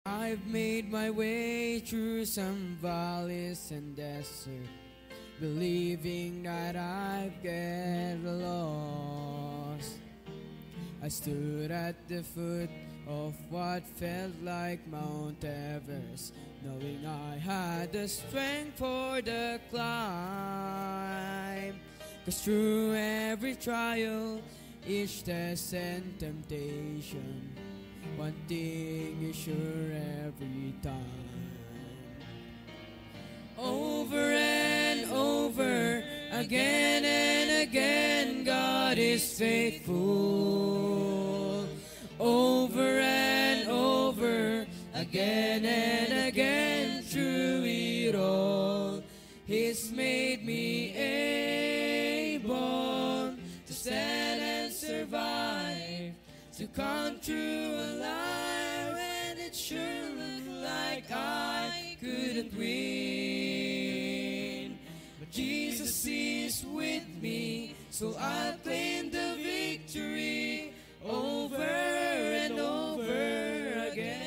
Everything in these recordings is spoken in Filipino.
I've made my way through some valleys and desert, believing that I'd get lost. I stood at the foot of what felt like Mount Everest, knowing I had the strength for the climb. 'Cause through every trial, each test and temptation, one thing is sure every time. Over and over, again and again, God is faithful. Over and over, again and again, through it all, He's made me able to stand and survive, to come through alive, and it sure looked like I couldn't win. But Jesus is with me, so I'll claim the victory over and over again.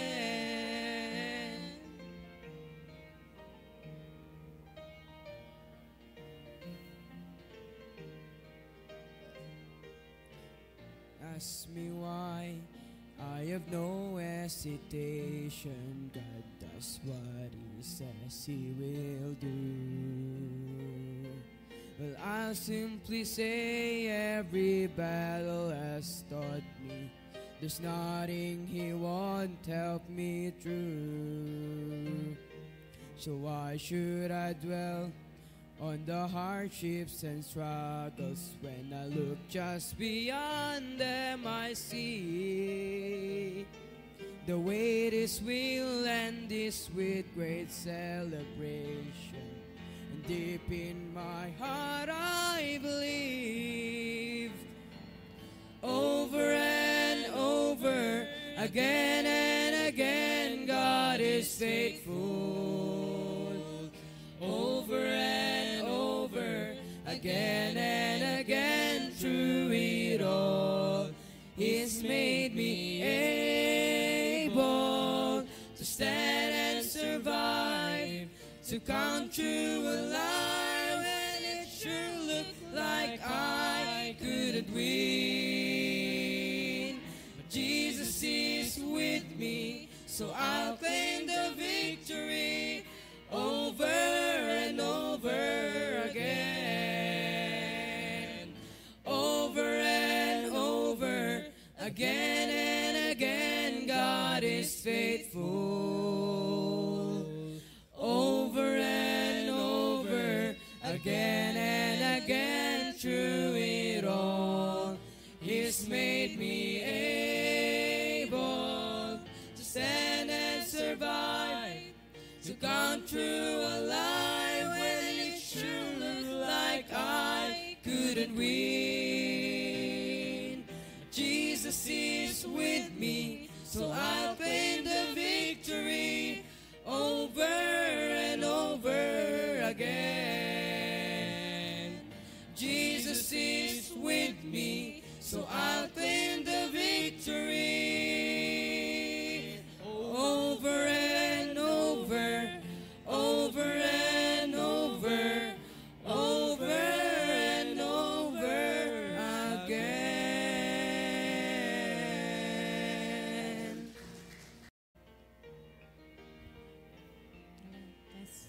Ask me why, I have no hesitation. God does what He says He will do. Well, I'll simply say every battle has taught me there's nothing He won't help me through. So why should I dwell on the hardships and struggles when I look just beyond them? I see the way this will end is with great celebration, and deep in my heart I believe. Over and over, again and again, God is faithful. Over and over, again and again, through it all, He's made me able to stand and survive, to come through alive, and it sure looked like I couldn't win. But Jesus is with me, so I'll claim the victory over and over again. Over and over, again and again, God is faithful. Over and over, again and again, through it all, He's made me able to stand and survive, to come through alive, when it sure looked like I couldn't win. Jesus is with me, so I'll claim the victory over and over again. Jesus is with me, so I'll claim the victory over and over, over and over, over and over again. Yes.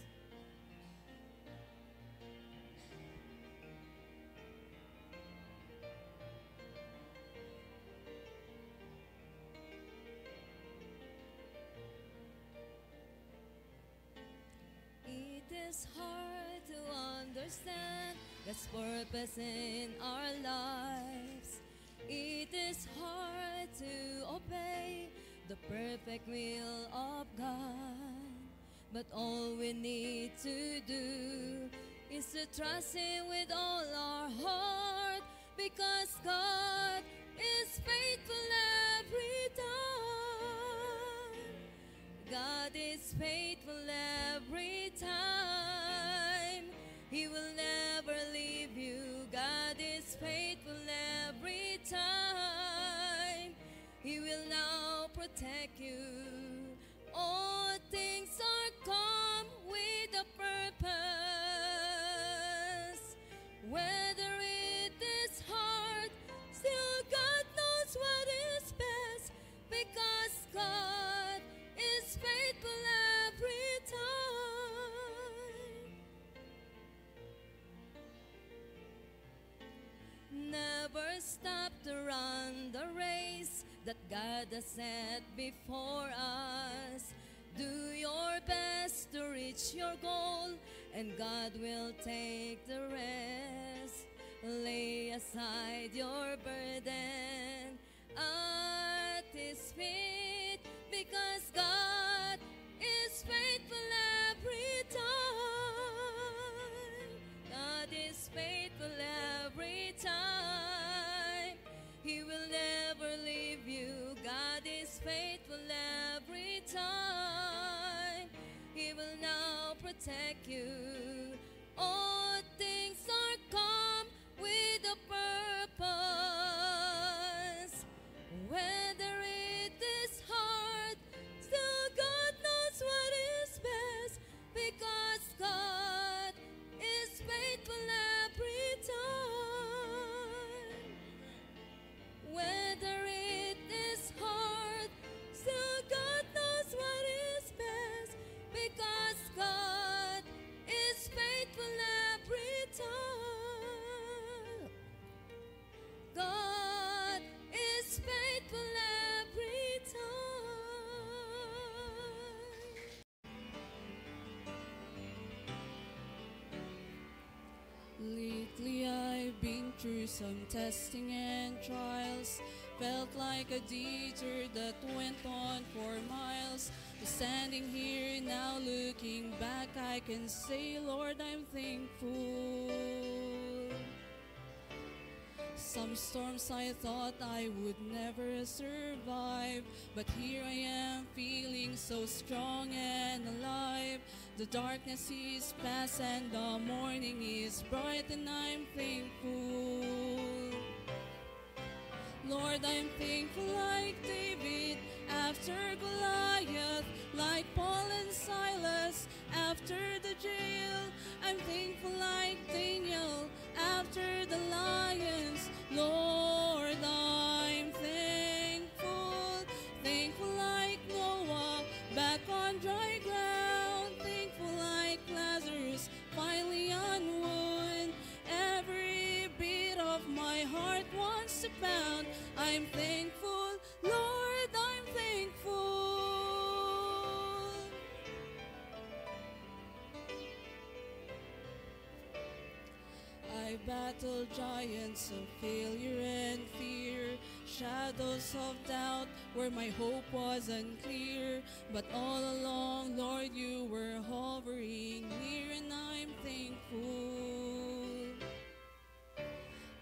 It is hard to understand God's purpose in our lives. It is hard to obey the perfect will of God. But all we need to do is to trust Him with all our heart, because God is faithful every time. God is faithful every time. He will never leave you. God is faithful every time. He will now protect you. that God has set before us. Do your best to reach your goal, and God will take the rest. Lay aside your burden at His feet, because God is faithful every time. God is faithful every time. He will never leave you. God is faithful every time. He will now protect you. All things are come with a purpose. Whether it is hard, still God knows what is best, because God is faithful every time. Whether it is hard, still God knows what is best, because God is faithful every time. God is faithful every time. Lately I've been through some testing and trials. Felt like a detour that went on for miles. But standing here now looking back, I can say, Lord, I'm thankful. Some storms I thought I would never survive, but here I am feeling so strong and alive. The darkness is past and the morning is bright, and I'm thankful. Lord, I'm thankful like David after Goliath, like Paul and Silas after the jail. I'm thankful like Daniel after the lions. Lord, I'm thankful. Thankful like Noah back on dry ground. Thankful like Lazarus finally on wood. Every beat of my heart wants to pound. I'm thankful, Lord, I'm thankful. I battled giants of failure and fear, shadows of doubt where my hope was unclear. But all along, Lord, you were hovering near, and I'm thankful.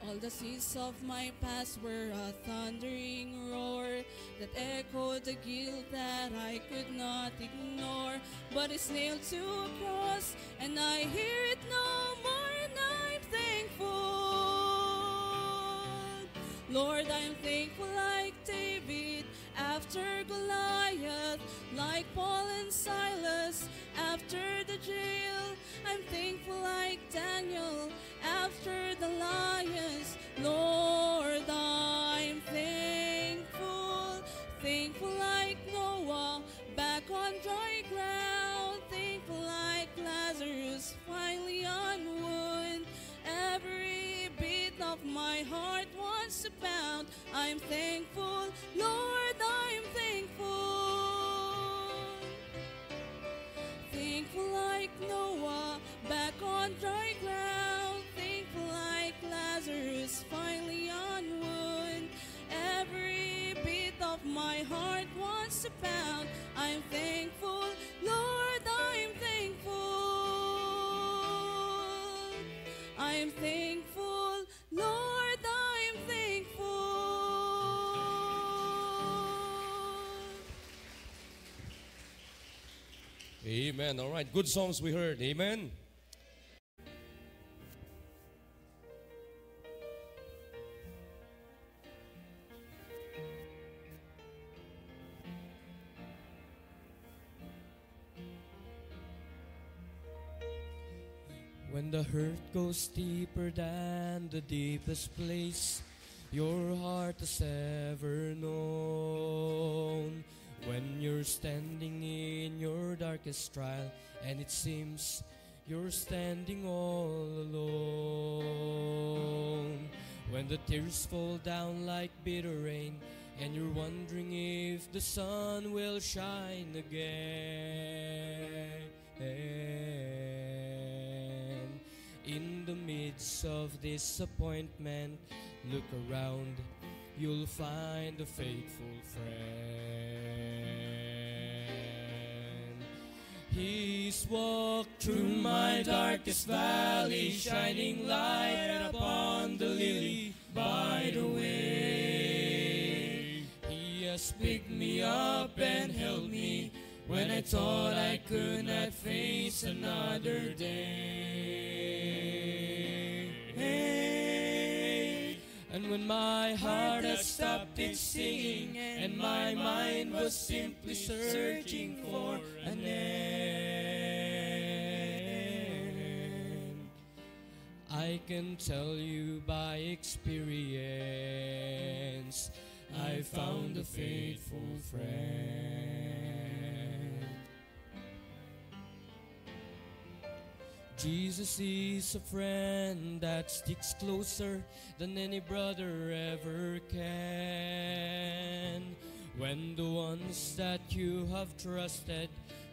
All the seas of my past were a thundering roar that echoed the guilt that I could not ignore. But it's nailed to a cross, and I hear it no more, and I'm thankful. Lord, I'm thankful like David after Goliath, like Paul and Silas after the jail. I'm thankful like Daniel after the lions. Lord, I'm thankful. Thankful like Noah back on dry ground. Thankful like Lazarus finally on wood. Every beat of my heart wants to pound. I'm thankful, Lord, I'm thankful. Thankful like Noah back on dry ground. Thankful like Lazarus finally on wood. Every beat of my heart wants to pound. I'm thankful, Lord, I'm thankful. I'm thankful, Lord, I'm thankful. Amen. All right. Good songs we heard. Amen. When the hurt goes deeper than the deepest place your heart has ever known. When you're standing in your darkest trial and it seems you're standing all alone. When the tears fall down like bitter rain and you're wondering if the sun will shine again. In the midst of disappointment, look around, you'll find a faithful friend. He's walked through my darkest valley, shining light upon the lily by the way. He has picked me up and held me when I thought I could not face another day. And when my heart had stopped its singing and my mind was simply searching for an end, I can tell you by experience, I found a faithful friend. Jesus is a friend that sticks closer than any brother ever can. When the ones that you have trusted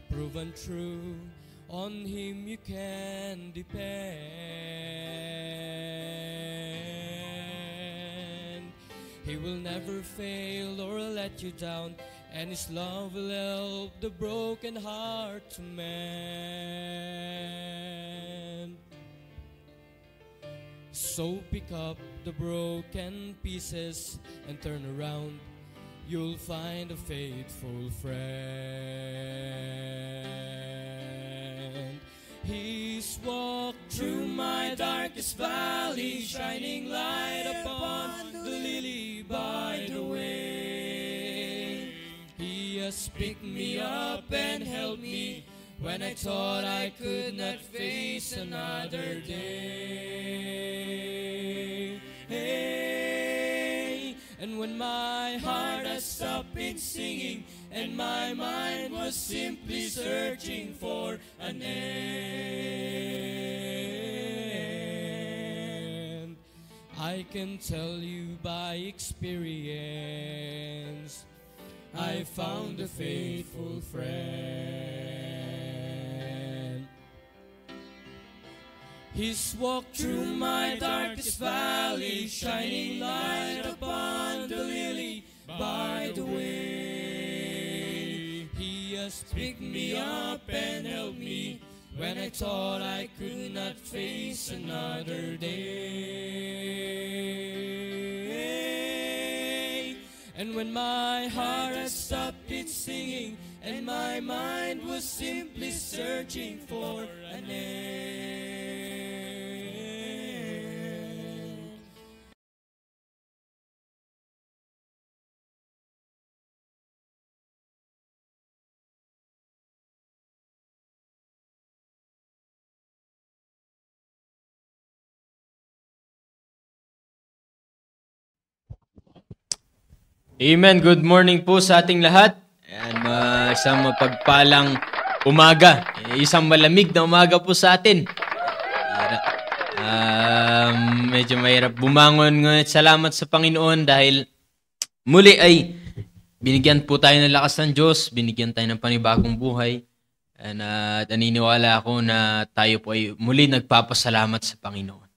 proven true, on Him you can depend. He will never fail or let you down, and His love will help the broken heart to mend. So pick up the broken pieces and turn around, you'll find a faithful friend. He's walked through my darkest valley, shining light upon the lily by the way. He has picked me up and held me when I thought I could not face another day. And when my heart has stopped its singing and my mind was simply searching for an end, I can tell you by experience, I found a faithful friend. He's walked through my darkest valley, shining light upon the lily by the way. He has picked me up and held me when I thought I could not face another day. And when my heart had stopped its singing and my mind was simply searching for an end, Amen. Good morning po sa ating lahat. And isang mapagpalang umaga. Isang malamig na umaga po sa atin. Medyo mahirap bumangon. Ngunit salamat sa Panginoon dahil muli ay binigyan po tayo ng lakas ng Diyos. Binigyan tayo ng panibagong buhay. And naniniwala ako na tayo po ay muli nagpapasalamat sa Panginoon.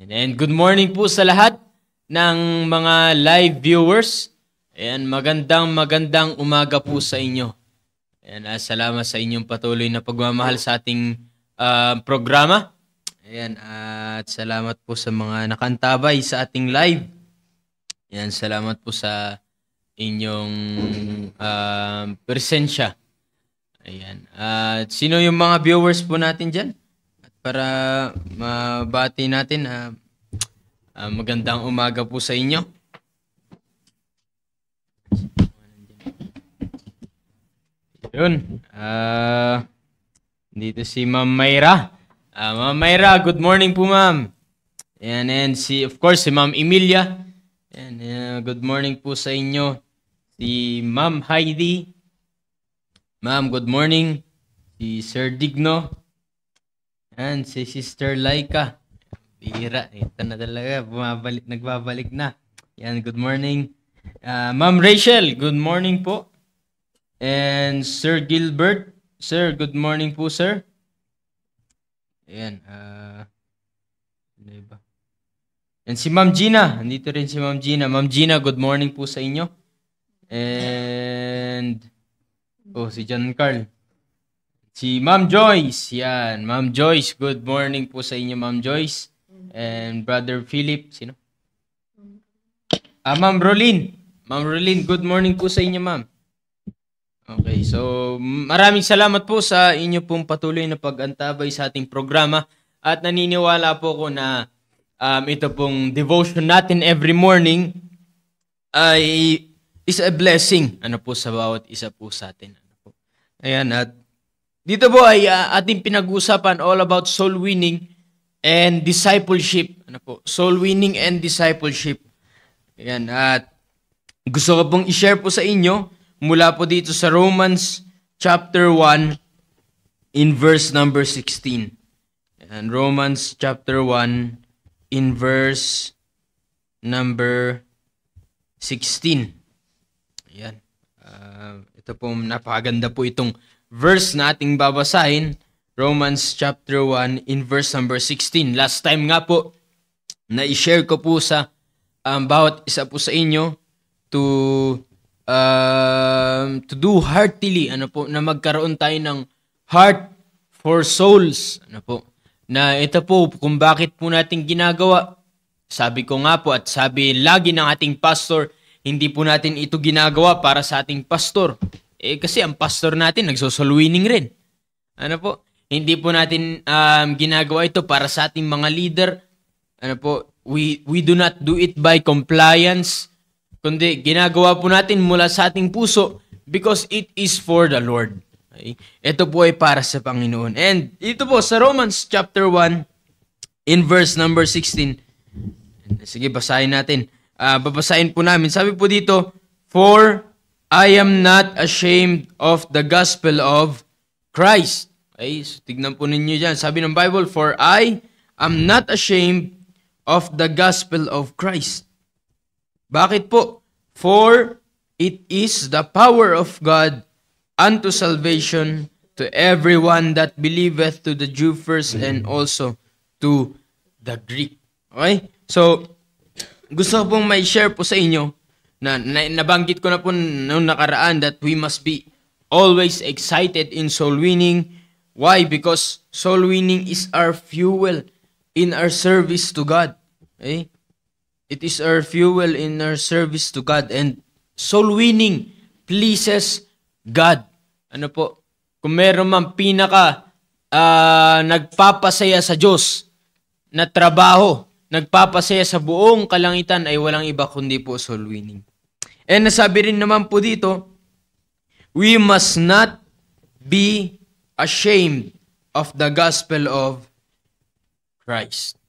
And good morning po sa lahat ng mga live viewers. Ayan, magandang umaga po sa inyo. Ayan, salamat sa inyong patuloy na pagmamahal sa ating programa. Ayan, at salamat po sa mga nakantabay sa ating live. Ayan, salamat po sa inyong presensya. Ayan, at sino yung mga viewers po natin dyan? At para mabati natin, magandang umaga po sa inyo. Yun. Dito si Ma'am Mayra. Ma'am Mayra, good morning po, ma'am. And of course, si Ma'am Emilia. And good morning po sa inyo. Si Ma'am Heidi. Ma'am, good morning. Si Sir Digno. And si Sister Laika. Bihira. Ito na talaga. Nagbabalik na. Yan, good morning. Ma'am Rachel, good morning po. And Sir Gilbert, sir, good morning po, sir. Ayan. Ano ba? And si Ma'am Gina, nandito rin si Ma'am Gina. Ma'am Gina, good morning po sa inyo. And, si John Carl. Si Ma'am Joyce, yan. Ma'am Joyce, good morning po sa inyo, Ma'am Joyce. And Brother Philip, sino? Ma'am Rolin. Ma'am Rolin, good morning po sa inyo, ma'am. Okay, so maraming salamat po sa inyo pong patuloy na pag-antabay sa ating programa. At naniniwala po ko na ito pong devotion natin every morning ay is a blessing sa bawat isa po sa atin. Ayan, at dito po ay ating pinag-uusapan all about soul winning and discipleship. Soul winning and discipleship. Ayan, at gusto ko pong i-share po sa inyo mula po dito sa Romans chapter 1 in verse number 16. Ayan, Romans chapter 1 in verse number 16. Ayan. Ito po, napakaganda po itong verse na ating babasahin. Romans chapter 1 in verse number 16. Last time nga po, na i-share ko po sa bawat isa po sa inyo to do heartily, na magkaroon tayo ng heart for souls. Na ito po, kung bakit po natin ginagawa. Sabi ko nga po at sabi lagi ng ating pastor, hindi po natin ito ginagawa para sa ating pastor. Kasi ang pastor natin nagso-soul winning rin. Hindi po natin ginagawa ito para sa ating mga leader. We do not do it by compliance, kundi ginagawa po natin mula sa ating puso because it is for the Lord. Okay? Ito po ay para sa Panginoon. And ito po sa Romans chapter 1 in verse number 16. Sige, basahin natin. Babasahin po namin. Sabi po dito, "For I am not ashamed of the gospel of Christ." Okay, so tignan po ninyo dyan. Sabi ng Bible, "For I am not ashamed of the gospel of Christ." Bakit po? "For it is the power of God unto salvation to everyone that believeth, to the Jew first and also to the Greek." Okay? So, gusto ko pong may share po sa inyo na nabanggit ko na po noong nakaraan that we must be always excited in soul winning. Why? Because soul winning is our fuel in our service to God. Okay? It is our fuel in our service to God, and soul winning pleases God. Kung meron man nagpapasaya sa Diyos na trabaho, nagpapasaya sa buong kalangitan, ay walang iba kundi po soul winning. And nasabi rin naman po dito, we must not be ashamed of the gospel of Christ.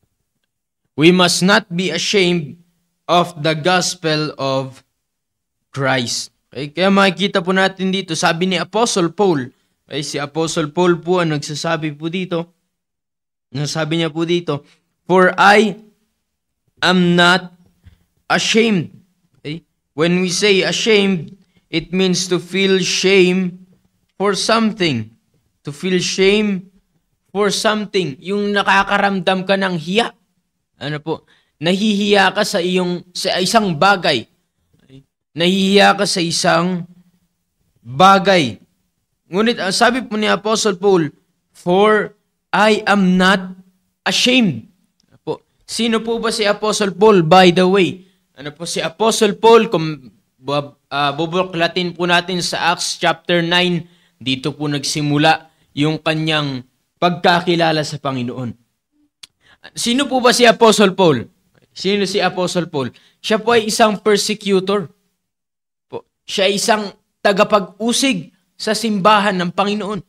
We must not be ashamed of the gospel of Christ. Okay? Kaya makikita po natin dito, sabi ni Apostle Paul, okay? Si Apostle Paul po ang nagsasabi po dito, nasabi niya po dito, "For I am not ashamed." Okay? When we say ashamed, it means to feel shame for something. To feel shame for something. Yung nakakaramdam ka ng hiya. Nahihiya ka sa isang bagay. Nahihiya ka sa isang bagay. Ngunit sabi po ni Apostle Paul, "For I am not ashamed." Sino po ba si Apostle Paul, by the way? Si Apostle Paul, kung bubuklatin po natin sa Acts chapter 9, dito po nagsimula yung kanyang pagkakilala sa Panginoon. Sino po ba si Apostle Paul? Sino si Apostle Paul? Siya po ay isang persecutor. Siya ay isang tagapag-usig sa simbahan ng Panginoon.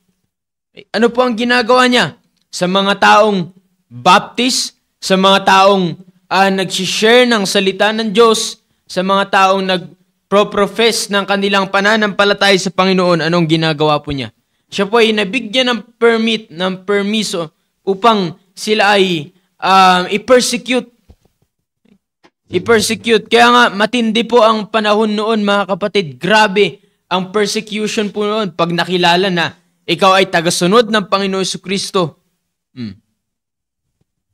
Ano po ang ginagawa niya? Sa mga taong baptist, sa mga taong nagsishare ng salita ng Diyos, sa mga taong nagpro-profess ng kanilang pananampalataya sa Panginoon, anong ginagawa po niya? Siya po ay nabigyan ng permiso upang sila ay i-persecute. I-persecute. Kaya nga, matindi po ang panahon noon, mga kapatid. Grabe ang persecution po noon pag nakilala na ikaw ay tagasunod ng Panginoon Jesucristo.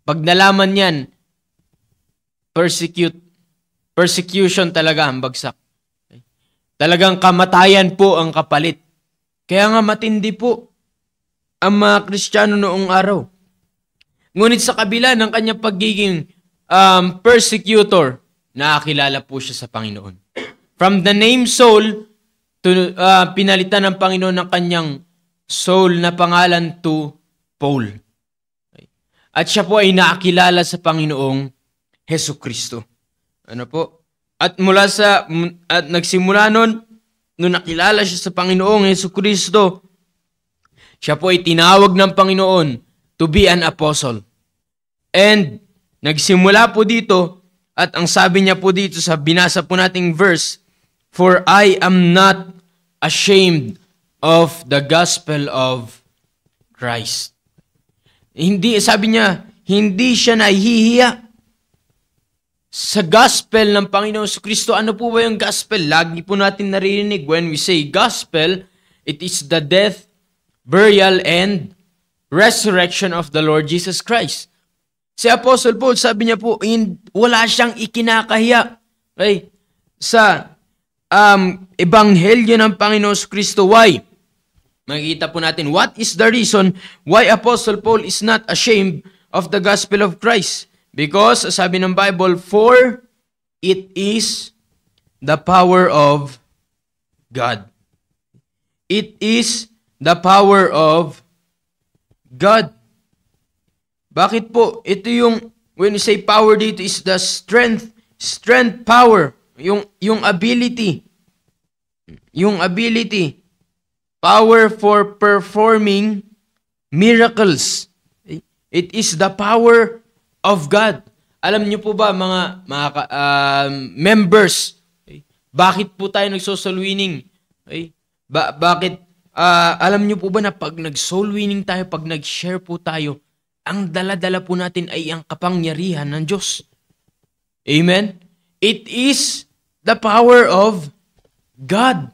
Pag nalaman yan, persecution talaga ang bagsak. Talagang kamatayan po ang kapalit. Kaya nga matindi po ang mga Kristiyano noong araw. Ngunit sa kabila ng kanyang pagiging persecutor, nakakilala po siya sa Panginoon. From the name Saul, pinalitan ng Panginoon ng kanyang Saul na pangalan to Paul. At siya po ay nakakilala sa Panginoong Hesukristo. Ano po? At nagsimula noon, nung nakilala siya sa Panginoong Hesukristo, siya po ay tinawag ng Panginoon to be an apostle. And nagsimula po dito, at ang sabi niya po dito sa binasa po nating verse, for I am not ashamed of the gospel of Christ. Sabi niya, hindi siya nahihiya sa gospel ng Panginoon Kristo. Ano po ba yung gospel? Lagi po natin naririnig when we say gospel, it is the death, burial, and resurrection of the Lord Jesus Christ. Si Apostle Paul, sabi niya po, wala siyang ikinakahiya sa ebanghelyo ng Panginoon Kristo. Why? Makikita po natin, what is the reason why Apostle Paul is not ashamed of the gospel of Christ? Because, sabi ng Bible, for it is the power of God. It is the power of God. Bakit po? Ito yung, when we say power dito, is the strength, power, yung ability. Yung ability. Power for performing miracles. It is the power of God. Alam niyo po ba mga members, bakit po tayo nag-soul winning? Bakit alam niyo po ba na pag nag-soul winning tayo, pag nag-share po tayo, ang dala-dala po natin ay ang kapangyarihan ng Diyos. Amen? It is the power of God.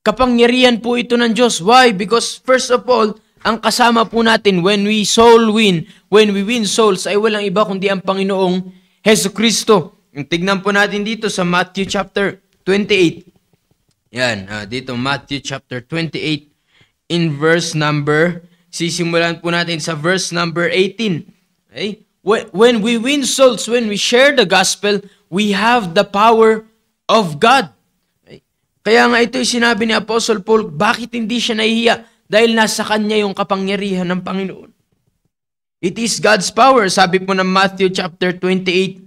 Kapangyarihan po ito ng Diyos. Why? Because first of all, ang kasama po natin when we win souls, ay walang iba kundi ang Panginoong Hesukristo. Tignan po natin dito sa Matthew chapter 28. Yan, dito Matthew chapter 28 in verse number, sisimulan po natin sa verse number 18. Okay? When we win souls, when we share the gospel, we have the power of God. Okay? Kaya nga ito yung sinabi ni Apostle Paul, bakit hindi siya nahihiya? Dahil nasa kanya yung kapangyarihan ng Panginoon. It is God's power. Sabi po ng Matthew chapter 28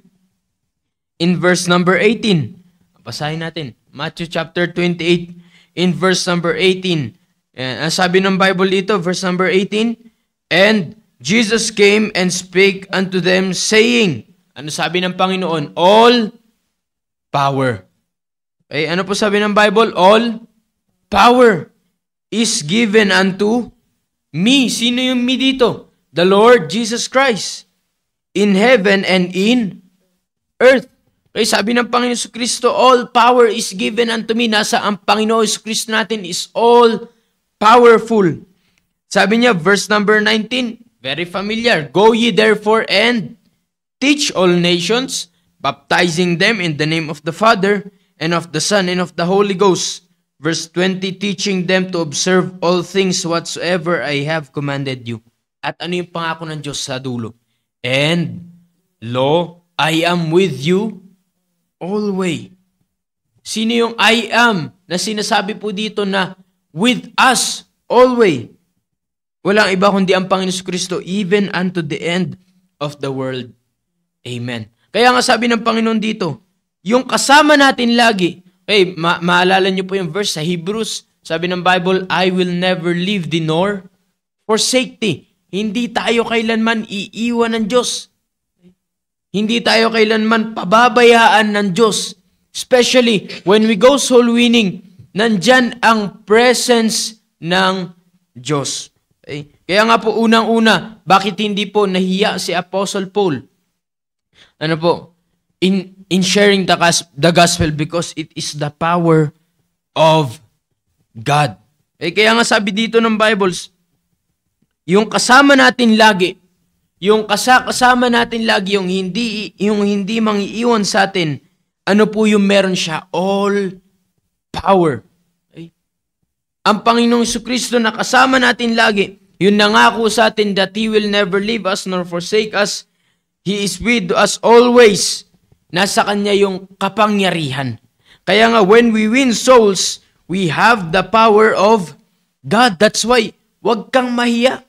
in verse number 18. Basahin natin. Matthew chapter 28 in verse number 18. Ang sabi ng Bible dito, verse number 18, and Jesus came and spake unto them, saying, ano sabi ng Panginoon? All power. Okay, ano po sabi ng Bible? All power is given unto me. Sino yung me dito? The Lord Jesus Christ. In heaven and in earth. Okay, sabi ng Panginoon Jesucristo, all power is given unto me. Nasa ang Panginoon Jesucristo natin is all powerful. Sabi niya, verse number 19, very familiar. Go ye therefore and teach all nations, baptizing them in the name of the Father, and of the Son, and of the Holy Ghost. Verse 20, teaching them to observe all things whatsoever I have commanded you. At ano yung pangako ng Diyos sa dulo? And, lo, I am with you always. Sino yung I am na sinasabi po dito na with us always? Walang iba kundi ang Panginoon Jesucristo, even unto the end of the world. Amen. Kaya nga sabi ng Panginoon dito, yung kasama natin lagi, maalala niyo po yung verse sa Hebrews, sabi ng Bible, I will never leave thee nor forsake thee. Hindi tayo kailanman iiwan ng Diyos. Hindi tayo kailanman pababayaan ng Diyos. Especially when we go soul winning, nandyan ang presence ng Diyos. Okay? Kaya nga po unang-una, bakit hindi po nahiya si Apostle Paul? Ano po? in sharing the gospel because it is the power of God. Kaya nga sabi dito ng Bibles, yung kasama natin lagi, yung kasama natin lagi, yung hindi mangiiwan sa atin, ano po yung meron siya? All power. Okay? Ang Panginoong Jesucristo na kasama natin lagi, yun nangako sa atin that He will never leave us nor forsake us. He is with us always. Nasa Kanya yung kapangyarihan. Kaya nga, when we win souls, we have the power of God. That's why, wag kang mahiya.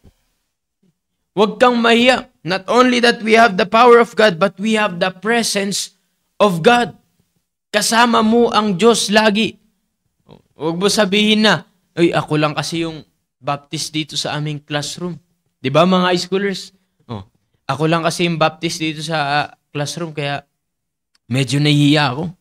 Wag kang mahiya. Not only that we have the power of God, but we have the presence of God. Kasama mo ang Diyos lagi. Huwag mo sabihin na, ay, ako lang kasi yung Baptist dito sa aming classroom. Di ba mga high schoolers? Ako lang kasi yung Baptist dito sa classroom, kaya medyo nahihiya ako.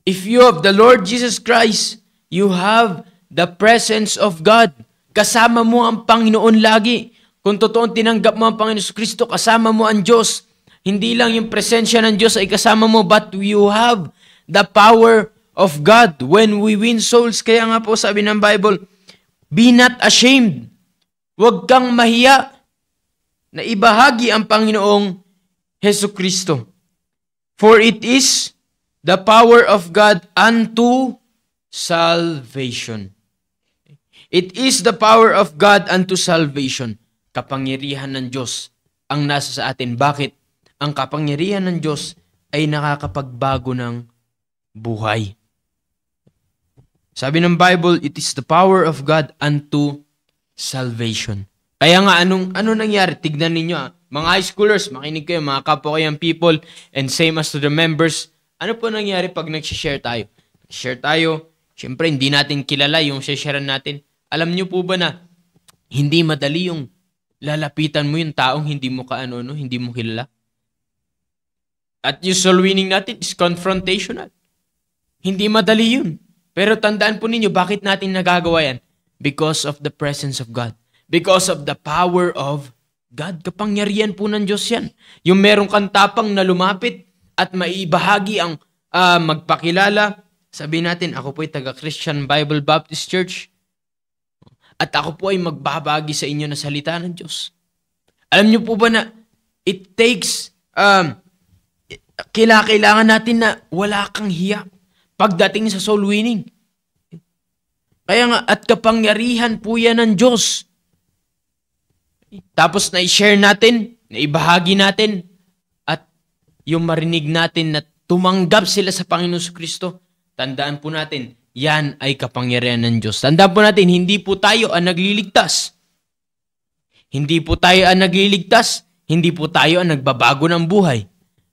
If you have the Lord Jesus Christ, you have the presence of God. Kasama mo ang Panginoon lagi. Kung totoong tinanggap mo ang Panginoon Kristo, kasama mo ang Diyos. Hindi lang yung presensya ng Diyos ay kasama mo, but you have the power of God when we win souls. Kaya nga po sabi ng Bible, be not ashamed. Huwag kang mahiya na ibahagi ang Panginoong Hesus Kristo. For it is the power of God unto salvation. It is the power of God unto salvation. Kapangyarihan ng Diyos ang nasa sa atin. Bakit? Ang kapangyarihan ng Diyos ay nakakapagbago ng buhay. Sabi ng Bible, it is the power of God unto salvation. Kaya nga, ano nangyari? Tignan ninyo, mga high schoolers, makinig kayo, mga kapwa kayang people, and same as to the members, ano po nangyari pag nag-share tayo? Share tayo, syempre hindi natin kilala yung share natin. Alam nyo po ba na hindi madali yung lalapitan mo yung taong hindi mo hindi mo kilala? At yung soul winning natin is confrontational. Hindi madali yun. Pero tandaan po ninyo, bakit natin nagagawa yan? Because of the presence of God. Because of the power of God. Kapangyarihan po ng Diyos yan. Yung meron kang tapang na lumapit at maibahagi ang magpakilala. Sabihin natin, ako po ay taga-Christian Bible Baptist Church. At ako po ay magbabagi sa inyo na salita ng Diyos. Alam niyo po ba na it takes, kailangan natin na wala kang hiya pagdating sa soul winning. Kaya nga, at kapangyarihan po yan ng Diyos. Tapos na-share natin, na-ibahagi natin, at yung marinig natin na tumanggap sila sa Panginoon Kristo, tandaan po natin, yan ay kapangyarihan ng Diyos. Tandaan po natin, hindi po tayo ang nagliligtas. Hindi po tayo ang nagliligtas. Hindi po tayo ang nagbabago ng buhay.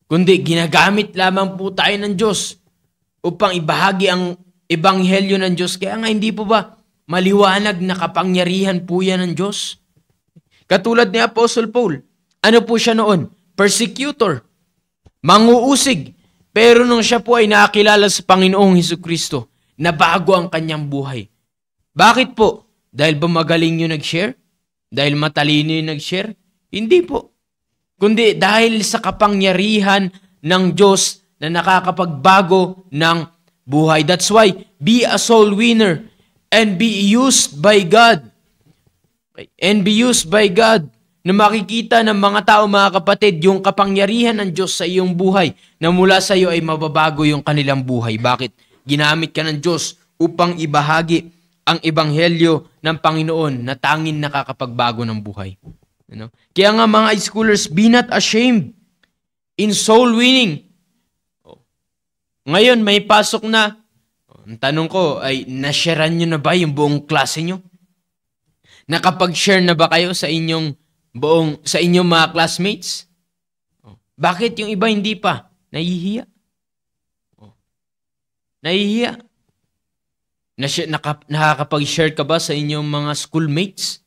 Kundi ginagamit lamang po tayo ng Diyos upang ibahagi ang ebanghelyo ng Diyos. Kaya nga hindi po ba maliwanag na kapangyarihan po yan ng Diyos? Katulad ni Apostle Paul, ano po siya noon? Persecutor, manguusig. Pero nung siya po ay nakakilala sa Panginoong Jesucristo, nabago ang kanyang buhay. Bakit po? Dahil ba magaling yung nag-share? Dahil matalino yung nag-share? Hindi po. Kundi dahil sa kapangyarihan ng Diyos na nakakapagbago ng buhay. That's why, be a soul winner and be used by God. And be used by God na makikita ng mga tao, mga kapatid, yung kapangyarihan ng Diyos sa iyong buhay na mula sa iyo ay mababago yung kanilang buhay. Bakit? Ginamit ka ng Diyos upang ibahagi ang ebanghelyo ng Panginoon na tanging nakakapagbago ng buhay. Kaya nga mga high schoolers, be not ashamed in soul winning. Ngayon, may pasok na. Ang tanong ko ay, nasharean nyo na ba yung buong klase nyo? Nakapag-share na ba kayo sa inyong mga classmates? Bakit yung iba hindi pa? Nahihiya. Nahihiya. Nakakapag-share ka ba sa inyong mga schoolmates?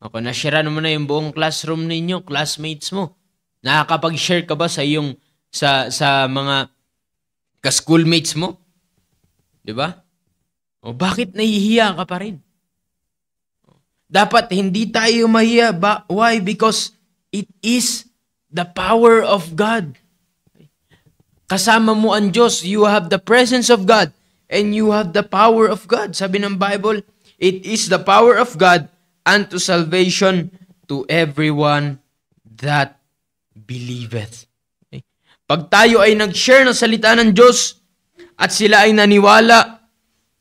Na-share mo na yung buong classroom ninyo, classmates mo. Nakakapag-share ka ba sa iyong sa mga ka-schoolmates mo? 'Di ba? Bakit nahihiya ka pa rin? Dapat hindi tayo mahiya. Why? Because it is the power of God. kasama mo ang Diyos. You have the presence of God and you have the power of God. Sabi ng Bible, it is the power of God unto salvation to everyone that believeth. Okay? Pag tayo ay nag-share ng salita ng Diyos at sila ay naniwala,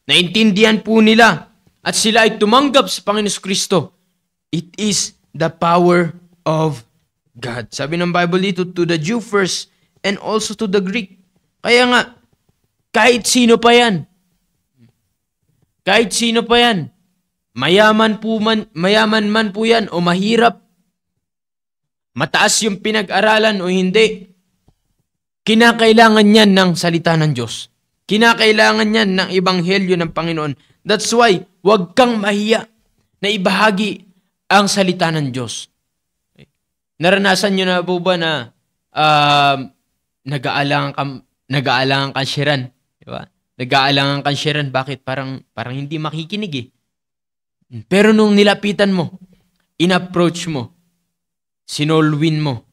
naintindihan po nila, at sila ay tumanggap sa Panginoon Kristo, it is the power of God. Sabi ng Bible dito, to the Jew first and also to the Greek. Kaya nga, kahit sino pa yan, mayaman man po yan o mahirap, mataas yung pinag-aralan o hindi, kinakailangan yan ng salita ng Diyos. Kinakailangan yan ng ebanghelyo ng Panginoon. That's why, huwag kang mahiya na ibahagi ang salita ng Diyos. Naranasan nyo na po ba na nag-aalangan kang sharean? Diba? Nag-aalangan kang sharean. Bakit? Parang hindi makikinig eh. Pero nung nilapitan mo, in-approach mo, sinolwin mo,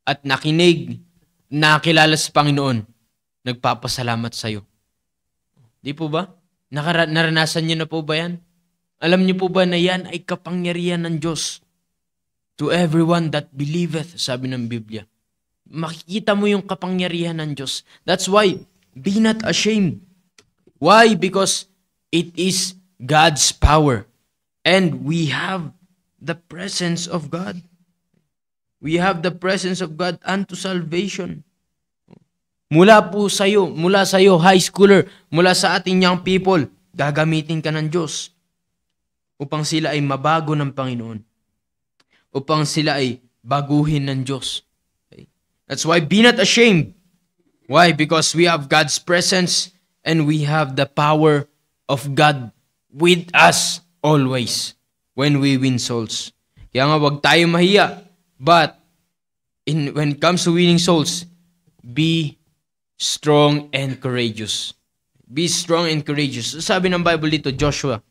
at nakinig, nakilala sa Panginoon, nagpapasalamat sa'yo. Di po ba? Naranasan nyo na po ba yan? Alam nyo po ba na yan ay kapangyarihan ng Diyos? To everyone that believeth, sabi ng Biblia. Makikita mo yung kapangyarihan ng Diyos. That's why, be not ashamed. Why? Because it is God's power. And we have the presence of God. We have the presence of God unto salvation. Mula sa'yo, high schooler, mula sa ating young people, gagamitin ka ng Diyos upang sila ay mabago ng Panginoon. Upang sila ay baguhin ng Diyos. Okay? That's why be not ashamed. Why? Because we have God's presence and we have the power of God with us always when we win souls. Kaya nga wag tayo mahiya. But when it comes to winning souls, be strong and courageous. Be strong and courageous. Sabi ng Bible dito, Joshua.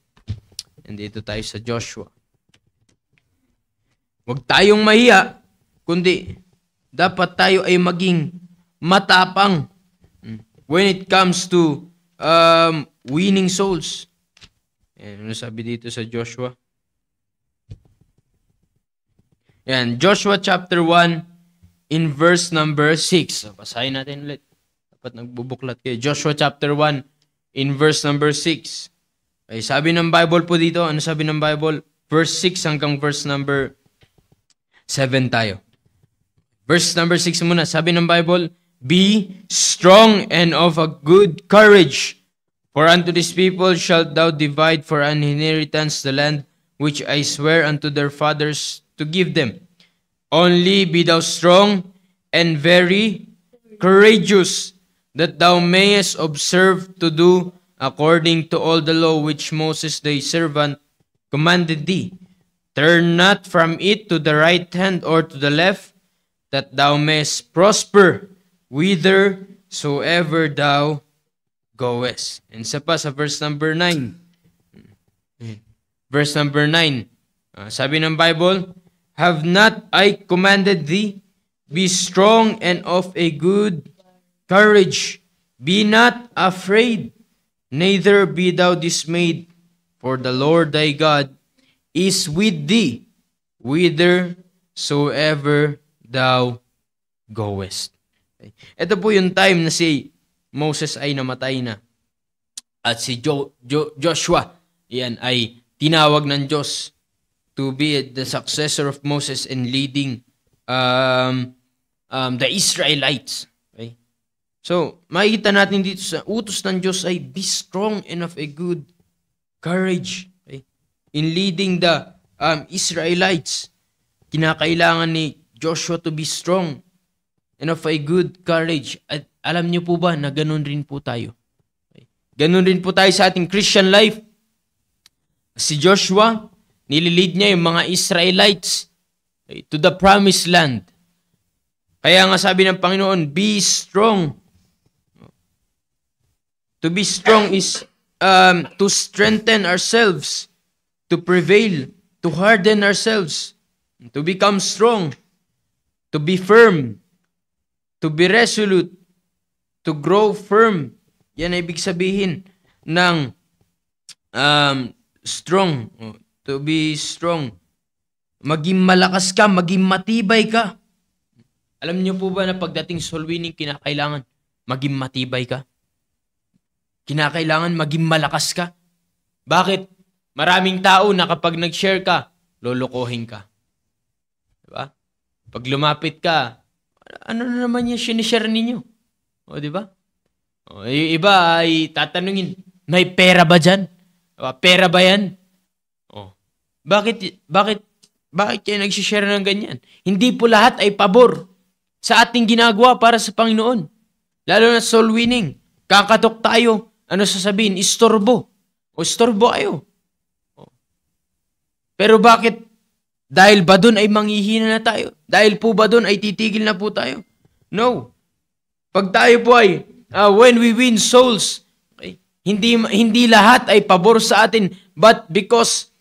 And dito tayo sa Joshua. Huwag tayong mahiya, kundi dapat tayo ay maging matapang when it comes to winning souls. Ano sabi dito sa Joshua? Yan, Joshua chapter 1 in verse number 6. So, basahin natin ulit. Dapat nagbubuklat kayo. Joshua chapter 1 in verse number 6. Okay, sabi ng Bible po dito, ano sabi ng Bible? Verse 6 hanggang verse number 7 tayo. Verse number 6 muna. Sabi ng Bible, be strong and of a good courage, for unto these people shalt thou divide for an inheritance the land which I swear unto their fathers to give them. Only be thou strong and very courageous, that thou mayest observe to do according to all the law which Moses thy servant commanded thee. Turn not from it to the right hand or to the left, that thou mayest prosper whithersoever thou goest. And sa verse number 9. Verse number 9. Sabi ng Bible, have not I commanded thee? Be strong and of a good courage. Be not afraid, neither be thou dismayed, for the Lord thy God is with thee, whithersoever thou goest. Okay. Ito po yung time na si Moses ay namatay na. At si Joshua, yan, ay tinawag ng Diyos to be the successor of Moses in leading the Israelites. Okay? So, makikita natin dito sa utos ng Diyos ay be strong and of a good courage. Okay? In leading the Israelites, kinakailangan ni Joshua to be strong and of a good courage. At alam niyo po ba na ganun rin po tayo? Okay? Ganun rin po tayo sa ating Christian life. Si Joshua, nililid niya yung mga Israelites to the promised land. Kaya nga sabi ng Panginoon, be strong. To be strong is to strengthen ourselves, to prevail, to harden ourselves, to become strong, to be firm, to be resolute, to grow firm. Yan ay ibig sabihin ng strong. To be strong. Maging malakas ka, maging matibay ka. Alam niyo po ba na pagdating soul winning, kinakailangan maging matibay ka? Kinakailangan maging malakas ka? Bakit? Maraming tao na kapag nag-share ka, lolokohin ka. Diba? Pag lumapit ka, ano na naman yung sinishare ninyo? O, diba? O, yung iba ay tatanungin, may pera ba dyan? O, pera ba yan? O, bakit kayo nagsishare ng ganyan? Hindi po lahat ay pabor sa ating ginagawa para sa Panginoon. Lalo na soul winning. Kakatok tayo. Ano sasabihin? Istorbo. O, istorbo kayo. O. Pero bakit? Dahil ba dun ay manghihina na tayo? Dahil po ba dun ay titigil na po tayo? No. Pag tayo po ay, when we win souls, okay, hindi lahat ay pabor sa atin, but because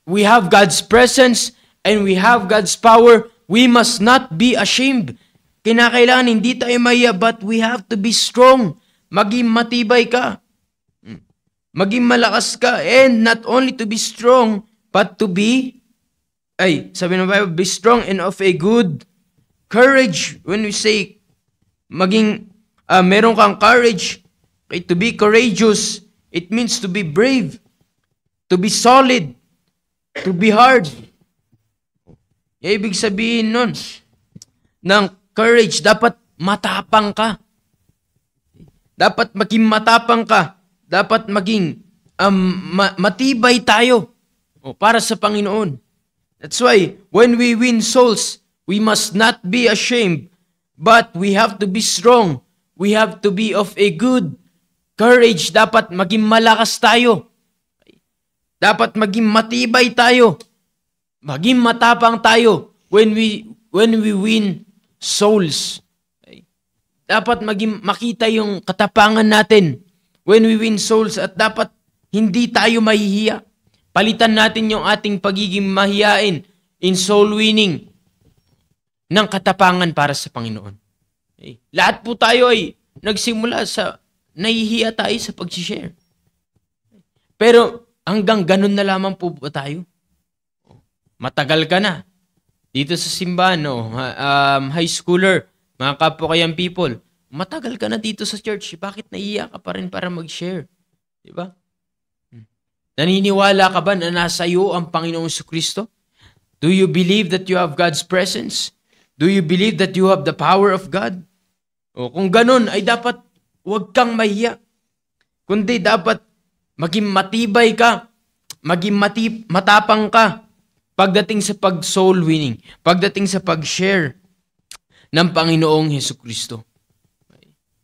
we have God's presence and we have God's power, we must not be ashamed. Kinakailangan hindi tayo mahiya, but we have to be strong. Maging matibay ka. Maging malakas ka. And not only to be strong, but to be, sabi ng Bible, be strong and of a good courage. When we say, meron kang courage, okay, to be courageous, it means to be brave, to be solid, to be hard. Ibig sabihin nun, ng courage, dapat matapang ka. Dapat maging matapang ka. Dapat maging matibay tayo para sa Panginoon. That's why, when we win souls, we must not be ashamed, but we have to be strong. We have to be of a good courage. Dapat maging malakas tayo. Dapat maging matibay tayo. Maging matapang tayo when we win souls. Dapat makita yung katapangan natin when we win souls, at dapat hindi tayo mahihiya. Palitan natin yung ating pagiging mahiyain in soul winning ng katapangan para sa Panginoon. Lahat po tayo ay nagsimula sa nahihiya tayo sa pag-share. Pero hanggang ganun na lamang po ba tayo? Matagal ka na dito sa simbahan, high schooler, mga kapwa kayang people, matagal ka na dito sa church, bakit nahihiya ka pa rin para mag-share? Diba? Naniniwala ka ba na nasa iyo ang Panginoong Kristo? Do you believe that you have God's presence? Do you believe that you have the power of God? O kung ganun, ay dapat huwag kang mahiya. Kundi dapat maging matibay ka, maging matapang ka pagdating sa pag-soul winning, pagdating sa pag-share ng Panginoong Jesucristo.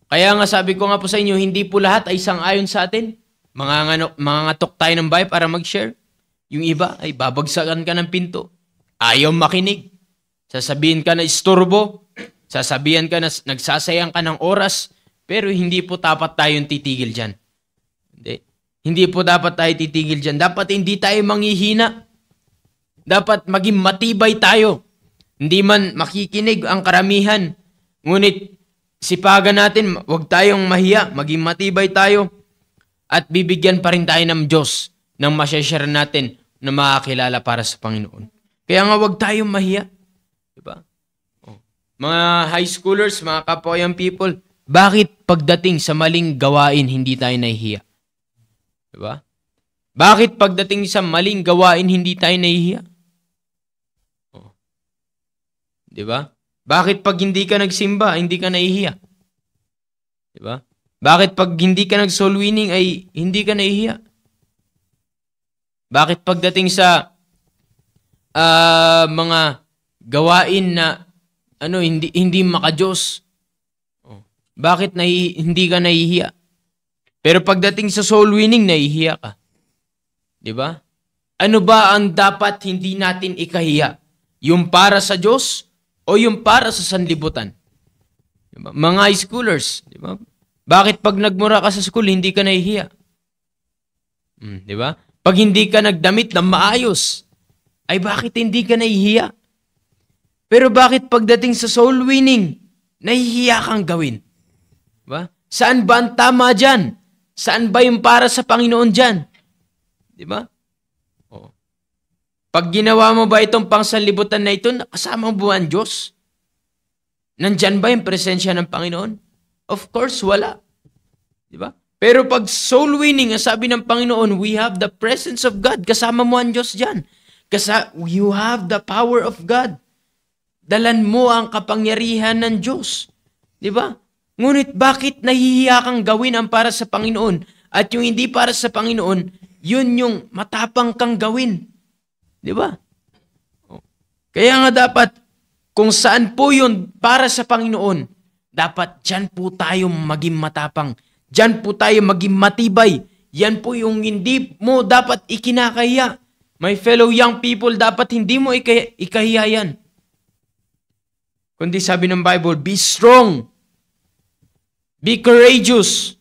Kaya nga sabi ko nga po sa inyo, hindi po lahat ay sang-ayon sa atin. Mga ngatok tayo ng bahay para mag-share. Yung iba ay babagsakan ka ng pinto. Ayaw makinig. Sasabihin ka na istorbo. Sasabihan ka na nagsasayang ka ng oras. Pero hindi po dapat tayong titigil dyan. Hindi po dapat tayo titigil dyan. Dapat hindi tayo manghihina. Dapat maging matibay tayo. Hindi man makikinig ang karamihan. Ngunit sipagan natin, huwag tayong mahiya, maging matibay tayo. At bibigyan pa rin tayo ng Diyos ng masyashare natin na makakilala para sa Panginoon. Kaya nga huwag tayong mahiya. Diba? Mga high schoolers, mga kapwa people, bakit pagdating sa maling gawain hindi tayo nahihiya? Diba? Bakit pagdating sa maling gawain hindi tayo nahihiya? Diba? Bakit pag hindi ka nagsimba, hindi ka nahihiya? Diba? Bakit pag hindi ka nag-soul winning ay hindi ka nahihiya? Bakit pagdating sa mga gawain na hindi maka-Diyos, bakit hindi ka nahihiya? Pero pagdating sa soul winning, nahihiya ka. Diba? Ano ba ang dapat hindi natin ikahiya? Yung para sa Diyos o yung para sa sanlibutan? Diba? Mga high schoolers, diba? Bakit pag nagmura ka sa school, hindi ka nahihiya? Diba? Pag hindi ka nagdamit na maayos, ay bakit hindi ka nahihiya? Pero bakit pagdating sa soul winning, nahihiya kang gawin? Diba? Saan ba ang tama dyan? Saan ba yung para sa Panginoon dyan? Diba? Oh. Pag ginawa mo ba itong pangsanlibutan na ito, nakasama mo ba ang Diyos? Nandyan ba yung presensya ng Panginoon? Of course, wala. Diba? Pero pag soul winning, ang sabi ng Panginoon, we have the presence of God. Kasama mo ang Diyos dyan. You have the power of God. Dalan mo ang kapangyarihan ng Diyos. Diba? Ngunit bakit nahihiya kang gawin ang para sa Panginoon at yung hindi para sa Panginoon, yun yung matapang kang gawin. Diba? Kaya nga dapat, kung saan po yun para sa Panginoon, dapat dyan po tayo maging matapang. Dyan po tayo maging matibay. Yan po yung hindi mo dapat ikinakahiya. My fellow young people, dapat hindi mo ikahiya yan. Kundi sabi ng Bible, be strong. Be courageous.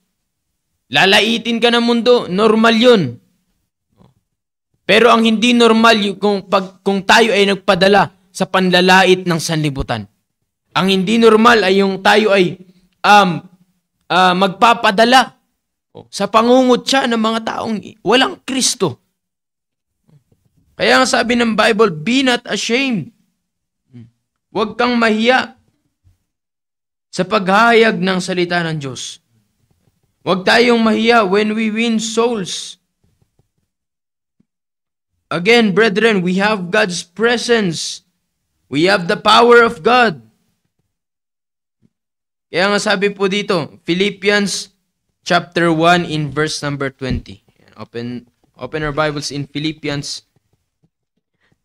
Lalaitin ka ng mundo, normal yun. Pero ang hindi normal kung tayo ay nagpadala sa panlalait ng sanlibutan. Ang hindi normal ay yung tayo ay magpapadala sa pangungutya ng mga taong walang Kristo. Kaya nga sabi ng Bible, be not ashamed. Huwag kang mahiya sa paghahayag ng salita ng Diyos. Huwag tayong mahiya when we win souls. Again, brethren, we have God's presence. We have the power of God. Kaya nga sabi po dito, Philippians chapter 1 in verse number 20. Open our Bibles in Philippians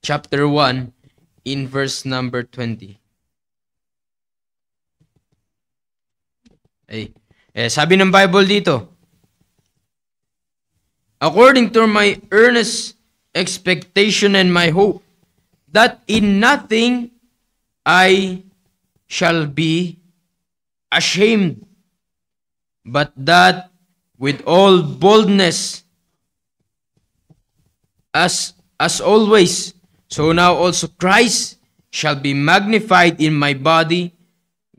chapter 1 in verse number 20. Sabi ng Bible dito, according to my earnest expectation and my hope, that in nothing I shall be ashamed, but that with all boldness, as always, so now also Christ shall be magnified in my body,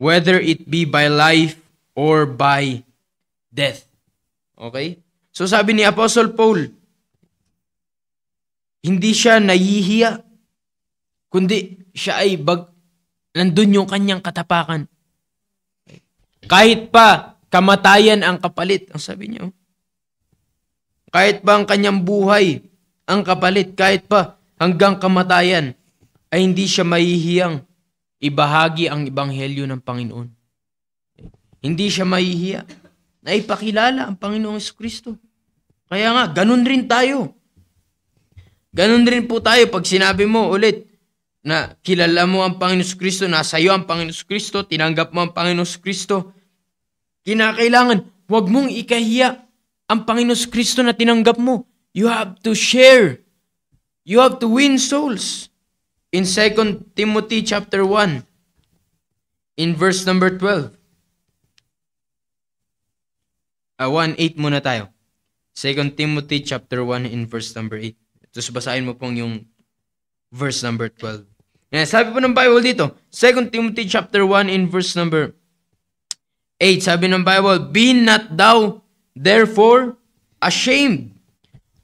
whether it be by life or by death. Okay? So sabi ni Apostle Paul, hindi siya nahihiya, kundi siya ay nandun yung kanyang katapakan. Kahit pa kamatayan ang kapalit, ang sabi niya. Kahit pa ang kanyang buhay ang kapalit, kahit pa hanggang kamatayan, ay hindi siya mahihiyang ibahagi ang ebanghelyo ng Panginoon. Hindi siya mahihiya na ipakilala ang Panginoong Kristo. Kaya nga, ganun rin tayo. Ganun rin po tayo pag sinabi mo ulit na kilala mo ang Panginoong Kristo, nasa iyo ang Panginoong Kristo, tinanggap mo ang Panginoong Kristo, kinakailangan, huwag mong ikahiya ang Panginoong Kristo na tinanggap mo. You have to share. You have to win souls. In 2 Timothy chapter 1, in verse number 12. 1:8 muna tayo. 2 Timothy chapter 1 in verse number 8. Tapos basahin mo pong yung verse number 12. Yan, sabi po ng Bible dito, 2 Timothy chapter 1 in verse number 8. Sabi ng Bible, be not thou therefore ashamed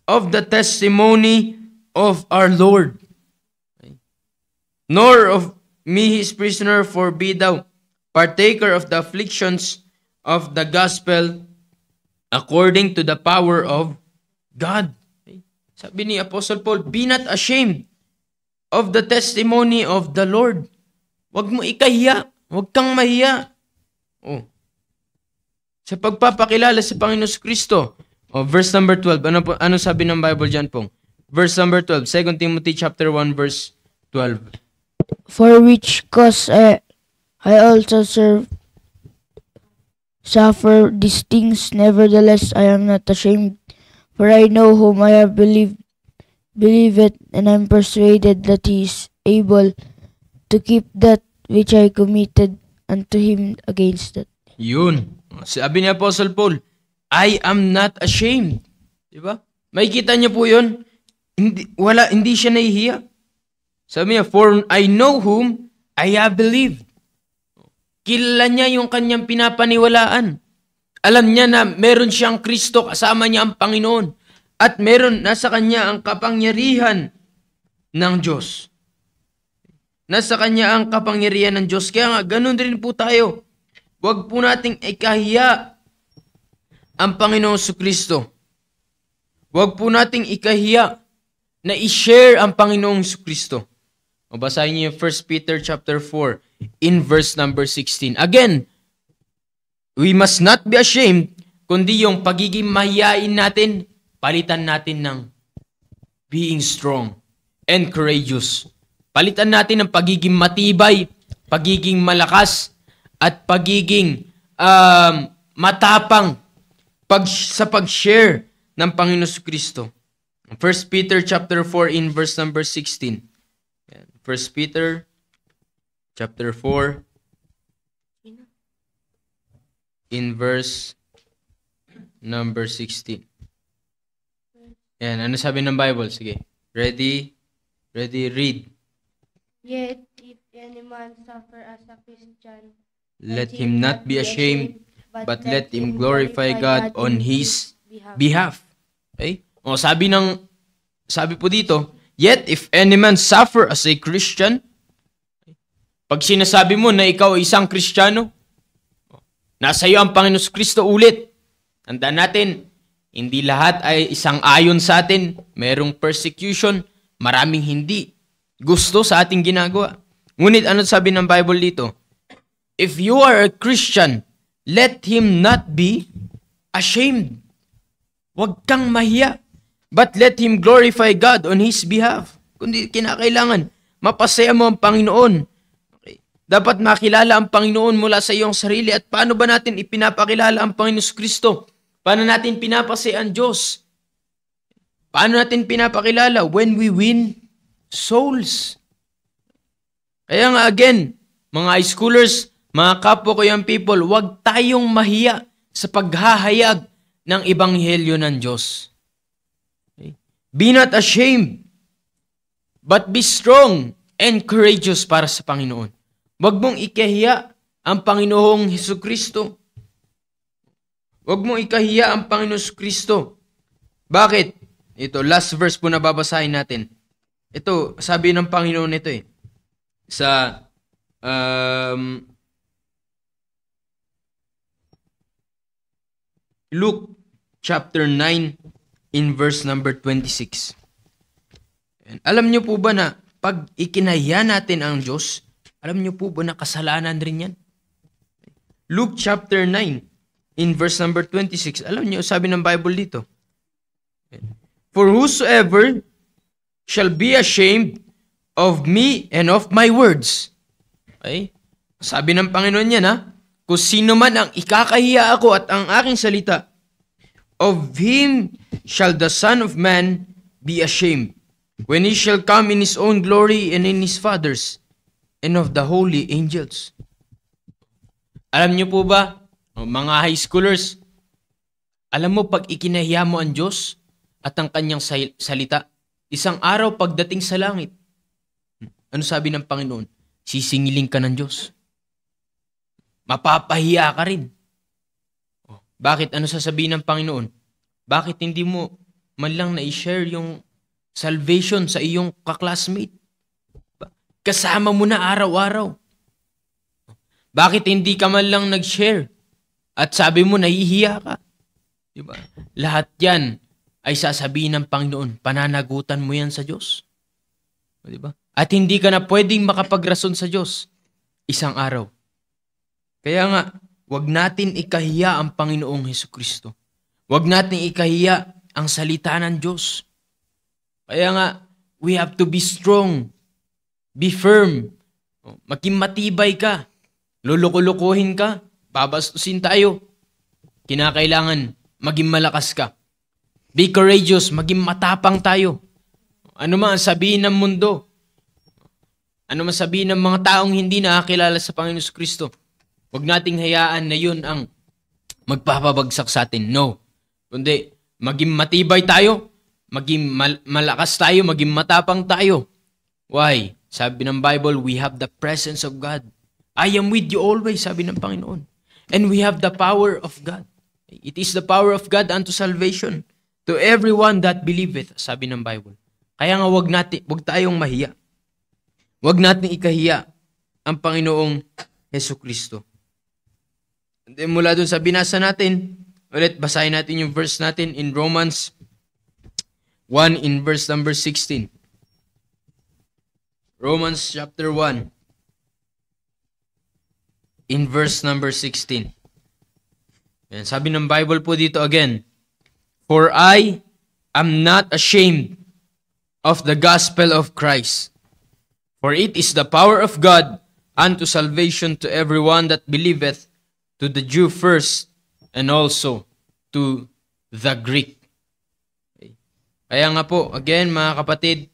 of the testimony of our Lord, nor of me his prisoner, for be thou partaker of the afflictions of the gospel according to the power of God. Sabi ni Apostle Paul, be not ashamed of the testimony of the Lord. Huwag mo ikahiya. Huwag kang mahiya. Sa pagpapakilala sa Panginoon Kristo. Verse number 12. Ano sabi ng Bible dyan pong? Verse number 12. 2 Timothy chapter 1 verse 12. For which cause I also suffer these things, nevertheless I am not ashamed, for I know whom I have believed it, and I am persuaded that he is able to keep that which I committed unto him against that. Yun. Sabi ni Apostle Paul, I am not ashamed. Diba? May kita niyo po yun? Hindi siya nahihiya. Sabi niya, for I know whom I have believed. Kilala niya yung kanyang pinapaniwalaan. Alam niya na meron siyang Kristo, kasama niya ang Panginoon. At nasa kanya ang kapangyarihan ng Diyos. Nasa kanya ang kapangyarihan ng Diyos. Kaya nga, ganun din po tayo. Huwag po nating ikahiya ang Panginoong Kristo. Huwag po nating ikahiya na i-share ang Panginoong Kristo. Basahin niyo yung 1 Peter chapter 4 in verse number 16. Again, we must not be ashamed, kundi yung pagiging mahiyain natin, palitan natin ng being strong and courageous. Palitan natin ng pagiging matibay, pagiging malakas, at pagiging matapang sa pag-share ng Panginoon Kristo. 1 Peter chapter 4 in verse number 16. 1 Peter chapter 4 in verse number 16. Yan, ano sabi ng Bible? Sige. Ready, read. Yet, if any man suffer as a Christian, Let him not be ashamed, but let him glorify God on his behalf. Okay? Sabi po dito, yet if any man suffer as a Christian, pag sinasabi mo na ikaw ay isang Kristiyano, nasa iyo ang Panginoon Kristo ulit. Tandaan natin, hindi lahat ay isang ayon sa atin. Merong persecution, maraming hindi gusto sa ating ginagawa. Ngunit ano sabi ng Bible dito? If you are a Christian, let him not be ashamed. Huwag kang mahiya, but let him glorify God on his behalf. Kundi kinakailangan, mapasaya mo ang Panginoon. Okay. Dapat makilala ang Panginoon mula sa iyong sarili. At paano ba natin ipinapakilala ang Panginoon Kristo? Paano natin pinapasaya ang Diyos? Paano natin pinapakilala? When we win souls. Kaya nga again, mga high schoolers, mga kapwa ko young people, huwag tayong mahiya sa paghahayag ng ebanghelyo ng Diyos. Okay? Be not ashamed, but be strong and courageous para sa Panginoon. Huwag mong ikahiya ang Panginoong Hesukristo. Huwag mong ikahiya ang Panginoong Kristo. Bakit? Ito, last verse po na babasahin natin. Ito, sabi ng Panginoon ito sa Luke chapter 9 in verse number 26. And alam niyo po ba na pag ikinahiya natin ang Diyos, alam niyo po ba na kasalanan rin yan? Luke chapter 9 in verse number 26. Alam niyo, sabi ng Bible dito. For whosoever shall be ashamed of me and of my words. Okay? Sabi ng Panginoon yan, kung sino man ang ikakahiya ako at ang aking salita, of him shall the Son of Man be ashamed, when he shall come in his own glory and in his Father's, and of the holy angels. Alam niyo po ba, mga high schoolers, alam mo pag ikinahiya mo ang Diyos at ang kanyang salita, isang araw pagdating sa langit, ano sabi ng Panginoon? Sisingiling ka ng Diyos. Mapapahiya ka rin. Bakit? Ano sasabihin ng Panginoon? Bakit hindi mo man lang na-share yung salvation sa iyong kaklasmate? Kasama mo na araw-araw. Bakit hindi ka man lang nag-share? At sabi mo, nahihiya ka. Diba? Lahat yan ay sasabihin ng Panginoon, pananagutan mo yan sa Diyos. Diba? At hindi ka na pwedeng makapagrason sa Diyos isang araw. Kaya nga, wag natin ikahiya ang Panginoong Hesukristo. Wag natin ikahiya ang salita ng Diyos. Kaya nga, we have to be strong. Be firm. Maging matibay ka. Luluko-lukuhin ka. Babastusin tayo. Kinakailangan maging malakas ka. Be courageous. Maging matapang tayo. Ano man sabihin ng mundo. Ano man sabihin ng mga taong hindi nakakilala sa Panginoon Kristo. Huwag nating hayaan na yun ang magpapabagsak sa atin. No. Kundi, maging matibay tayo, maging malakas tayo, maging matapang tayo. Why? Sabi ng Bible, we have the presence of God. I am with you always, sabi ng Panginoon. And we have the power of God. It is the power of God unto salvation to everyone that believeth, sabi ng Bible. Kaya nga wag tayong mahiya. Wag natin ikahiya ang Panginoong Hesukristo. And then mula dun sa binasa natin, ulit basahin natin yung verse natin in Romans 1 in verse number 16. Romans chapter 1 in verse number 16. Yan, sabi ng Bible po dito again, "For I am not ashamed of the gospel of Christ, for it is the power of God unto salvation to everyone that believeth, to the Jew first, and also to the Greek." Okay. Kaya nga po, again mga kapatid,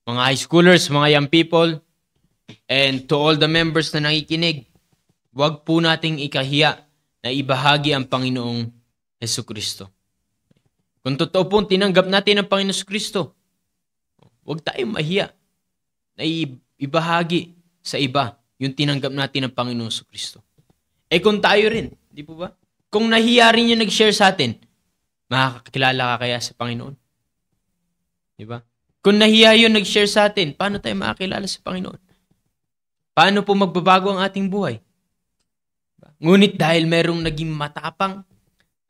mga high schoolers, mga young people, and to all the members na nakikinig, wag po nating ikahiya na ibahagi ang Panginoong Hesukristo. Kung totoo po, tinanggap natin ang Panginoong Hesukristo, wag tayong mahiya na ibahagi sa iba yung tinanggap natin ng Panginoong Hesukristo. Kung tayo rin, di po ba? Kung nahiya rin yung nag-share sa atin, makakakilala ka kaya sa Panginoon? Di ba? Kung nahiya yung nag-share sa atin, paano tayo makakilala sa Panginoon? Paano po magbabago ang ating buhay? Ngunit dahil merong naging matapang,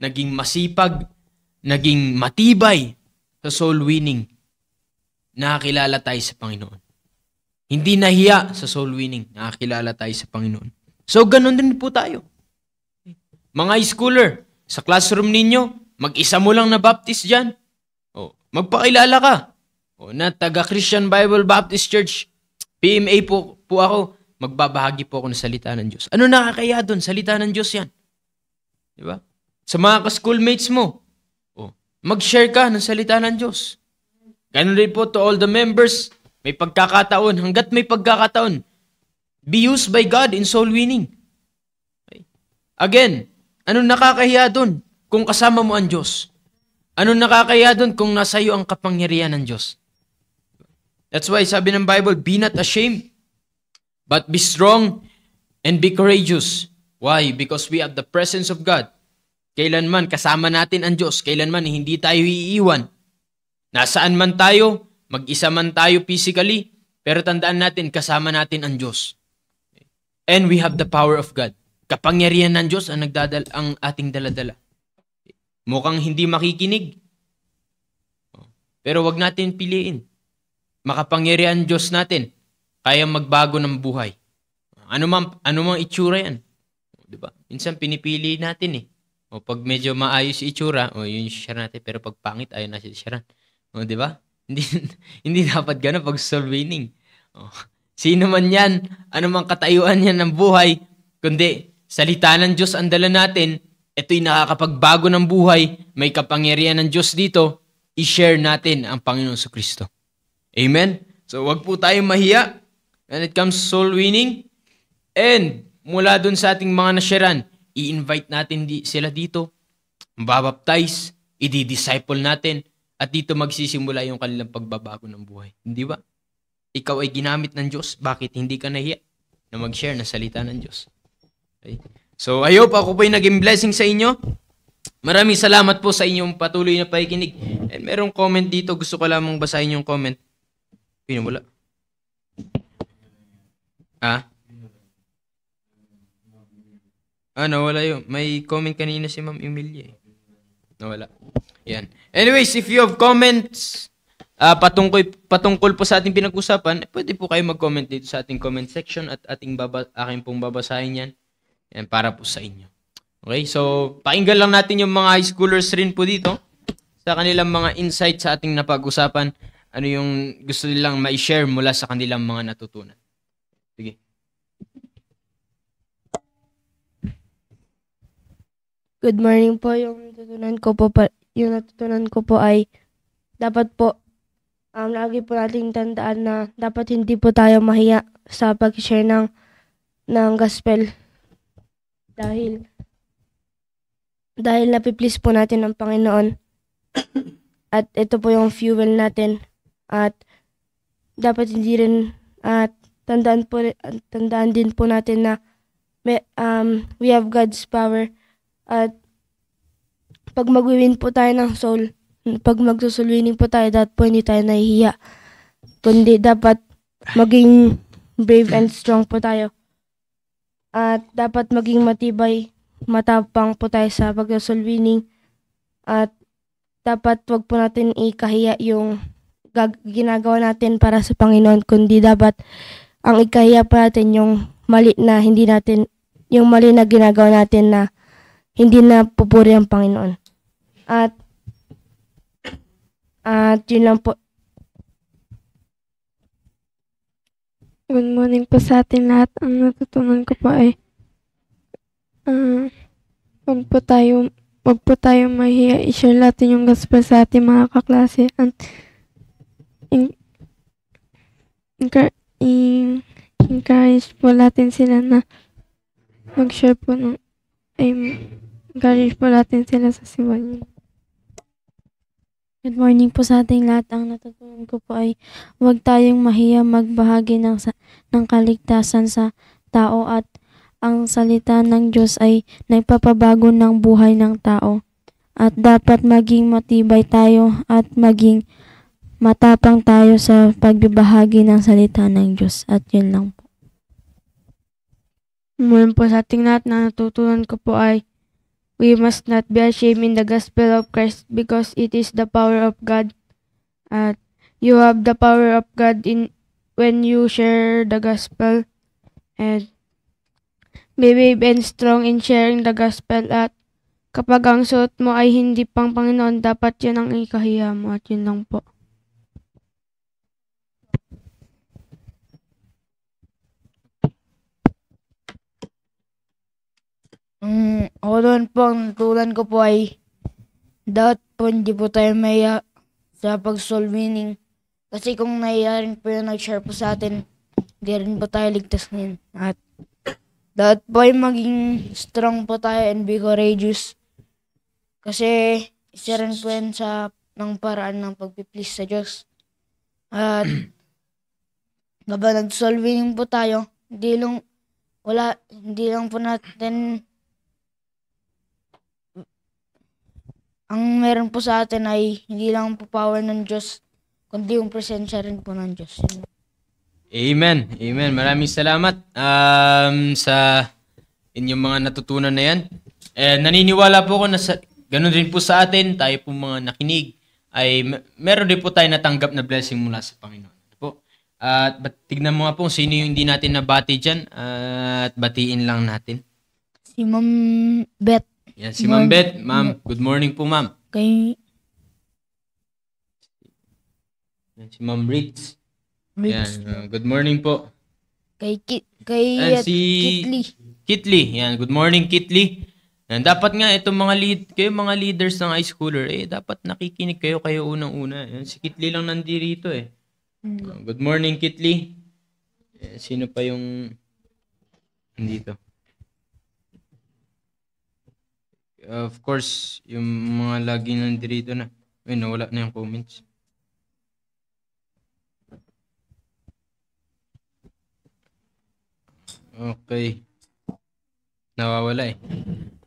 naging masipag, naging matibay sa soul winning, nakakilala tayo sa Panginoon. Hindi nahiya sa soul winning, nakakilala tayo sa Panginoon. So, ganun din po tayo. Mga schooler, sa classroom ninyo, mag-isa mo lang na baptist dyan. Magpakilala ka. Na taga Christian Bible Baptist Church, PMA po ako, magbabahagi po ako ng salita ng Diyos. Ano nakakaya doon? Salita ng Diyos yan. Di ba? Sa mga ka-schoolmates mo, mag-share ka ng salita ng Diyos. Ganun rin po to all the members. May pagkakataon, hanggat may pagkakataon, be used by God in soul winning. Okay. Again, anong nakakahiya doon kung kasama mo ang Diyos? Anong nakakahiya doon kung nasa iyo ang kapangyarihan ng Diyos? That's why sabi ng Bible, be not ashamed, but be strong and be courageous. Why? Because we have the presence of God. Kailanman kasama natin ang Diyos. Kailanman hindi tayo iiwan. Nasaan man tayo, mag-isa man tayo physically, pero tandaan natin, kasama natin ang Diyos. And we have the power of God. Kapangyarihan ng Diyos ang ating daladala. Mukhang hindi makikinig. Pero wag natin piliin. Makapangyarihan Diyos natin. Kaya magbago ng buhay. Ano mang itsura yan. Diba? Minsan pinipili natin pag medyo maayos itsura, yun yung share natin. Pero pag pangit, ayaw na siya sharean. Diba? Hindi dapat gano'n pag soul winning. Sino man yan, ano mang katayuan yan ng buhay, kundi salita ng Diyos ang dala natin, ito'y nakakapagbago ng buhay, may kapangyarihan ng Diyos dito, i-share natin ang Panginoon Kristo. Amen? So wag po tayong mahiya when it comes to soul winning. And mula dun sa ating mga nasharan, i-invite natin sila dito, mababaptize, i-disciple natin, at dito magsisimula yung kanilang pagbabago ng buhay. Hindi ba? Ikaw ay ginamit ng Diyos. Bakit hindi ka nahiya na mag-share ng salita ng Diyos? Okay. So, I hope ako po ay naging blessing sa inyo. Maraming salamat po sa inyong patuloy na pakikinig. And merong comment dito. Gusto ko lamang basahin yung comment. Pinumula. Nawala yun. May comment kanina si Ma'am Emilia. Nawala. Yan. Anyways, if you have comments patungkol po sa ating pinag-usapan, pwede po kayo mag-comment dito sa ating comment section at aking pong babasahin yan. Yan, para po sa inyo. Okay, so pakinggan lang natin yung mga high schoolers rin po dito sa kanilang mga insight sa ating napag-usapan. Ano yung gusto nilang ma-share mula sa kanilang mga natutunan. Sige. Good morning po. Yung natutunan ko po ay dapat po lagi po nating tandaan na dapat hindi po tayo mahiya sa pag-share ng gospel. Dahil napiplease po natin ang Panginoon. At ito po yung fuel natin. At dapat hindi rin tandaan din po natin na we have God's power. At pag mag-win po tayo ng soul, pag mag-soul winning po tayo, dapat po hindi tayo nahihiya. Kundi dapat maging brave and strong po tayo. At dapat maging matibay, matapang po tayo sa pag-soul winning. At dapat wag po natin ikahiya yung ginagawa natin para sa Panginoon, kundi dapat ang ikahiya pa natin yung mali na hindi natin, yung mali na ginagawa natin na hindi na pupuri ang Panginoon. At yun lang po. Good morning po sa atin lahat. Ang natutunan ko po ay wag po tayo mahiya. I-share natin yung gospel sa ating mga kaklase. And encourage po natin sila na mag-share po encourage po natin sila sa simbahan. Good morning po sa ating lahat. Ang natutunan ko po ay huwag tayong mahiya magbahagi ng kaligtasan sa tao at ang salita ng Diyos ay nagpapabago ng buhay ng tao. At dapat maging matibay tayo at maging matapang tayo sa pagbibahagi ng salita ng Diyos. At yun lang po. Mula po sa ating lahat na natutunan ko po ay we must not be ashamed in the gospel of Christ because it is the power of God. At you have the power of God when you share the gospel. And be brave and strong in sharing the gospel. At kapag ang suot mo ay hindi pang Panginoon, dapat yun ang ikahiya mo. At yun lang po. Ako doon po, ang natutunan ko po ay dapat po hindi po tayo maya sa pag-soul winning. Kasi kung nahiya rin po yung nag-share po sa atin, hindi rin po tayo ligtas ngayon. At dapat po ay maging strong po tayo and be courageous. Kasi isa rin po yan ng paraan ng pagpiplease sa Diyos. At kapag nag-soul winning po tayo, hindi lang po natin ang meron po sa atin ay hindi lang po power ng Diyos, kundi yung presensya rin po ng Diyos. Amen. Amen. Maraming salamat sa inyong mga natutunan na yan. Naniniwala po ako na ganun rin po sa atin, tayo po mga nakinig, ay meron din po tayo natanggap na blessing mula sa Panginoon. Po. At tignan mo nga po sino yung hindi natin nabati dyan at batiin lang natin. Si Ma'am Beth. Yan, si Ma'am Beth. Ma'am, good morning po, ma'am. Yan, si Ma'am Ritz. Yan, good morning po. Si Kitli. Kitli. Yan, good morning, Kitli. Yan, dapat nga itong kayo mga leaders ng high schooler, dapat nakikinig kayo unang-una. Yan, si Kitli lang nandirito eh. Good morning, Kitli. Yan, sino pa yung nandito? Of course, yung mga lagi nandirito na. Nawala na yung comments. Okay. Nawawala eh.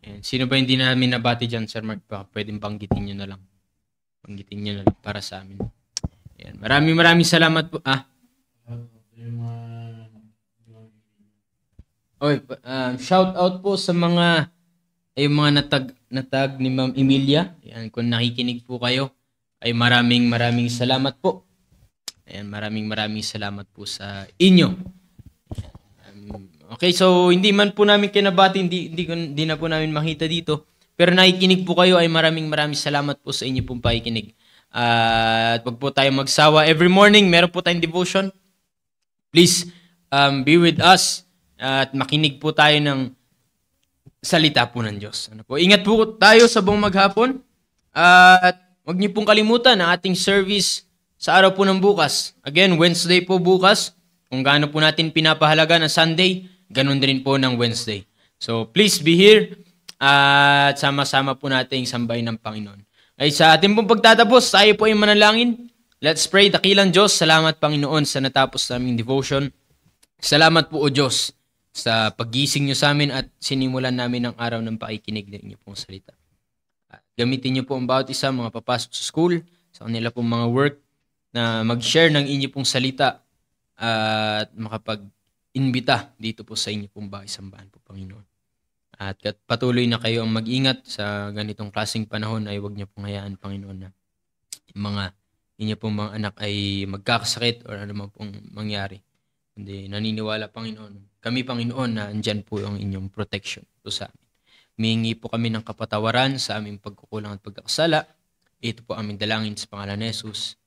Ayan. Sino ba hindi namin nabati dyan, Sir Mark? Baka pwedeng banggitin nyo na lang. Banggitin nyo na lang para sa amin. Ayan. Maraming salamat po. Shout out po sa mga natag ni Ma'am Emilia. Ayan, kung nakikinig po kayo, ay maraming salamat po. Ayan, maraming salamat po sa inyo. Okay, so hindi man po namin kinabati, hindi na po namin makita dito. Pero nakikinig po kayo, ay maraming salamat po sa inyo pong pakikinig. At wag po tayo magsawa. Every morning, meron po tayong devotion. Please, be with us. At makinig po tayo ng salita po ng Diyos. Ingat po tayo sa buong maghapon. At huwag niyo pong kalimutan ang ating service sa araw po ng bukas. Again, Wednesday po bukas. Kung gaano po natin pinapahalaga na Sunday, ganun din po ng Wednesday. So please be here at sama-sama po natin sambay ng Panginoon. Ay sa ating pong pagtatapos, tayo po ay manalangin. Let's pray. Dakilang Diyos, salamat Panginoon sa natapos naming devotion. Salamat po o Diyos sa paggising nyo sa amin at sinimulan namin ang araw ng pakikinig ng inyong pong salita. Gamitin niyo po ang bawat isa, mga papasok sa school, sa kanila pong mga work, na mag-share ng inyo pong salita at makapag-imbita dito po sa inyo pong bahay sambahan po, Panginoon. At patuloy na kayo ang mag-ingat sa ganitong klaseng panahon, ay huwag niyo pong hayaan, Panginoon, na yung mga inyo pong mga anak ay magkakasakit or ano man pong mangyari. Hindi, naniniwala, Panginoon, kami, Panginoon, na andyan po ang inyong protection po sa amin. Humingi po kami ng kapatawaran sa aming pagkukulang at pagkakasala. Ito po aming dalangin sa pangalan ni Jesus.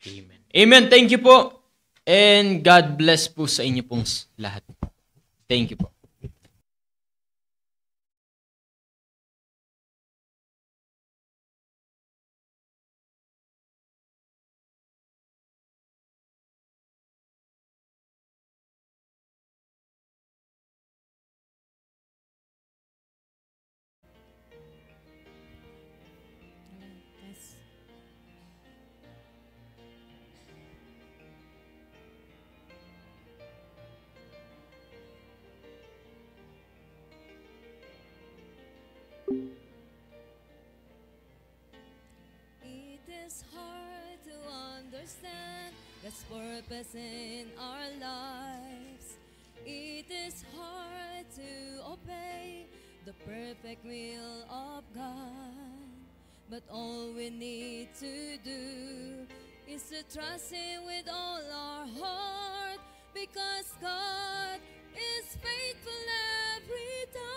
Amen. Amen. Thank you po. And God bless po sa inyo pong lahat. Thank you po. It is hard to understand God's purpose in our lives. It is hard to obey the perfect will of God. But all we need to do is to trust Him with all our heart, because God is faithful every time.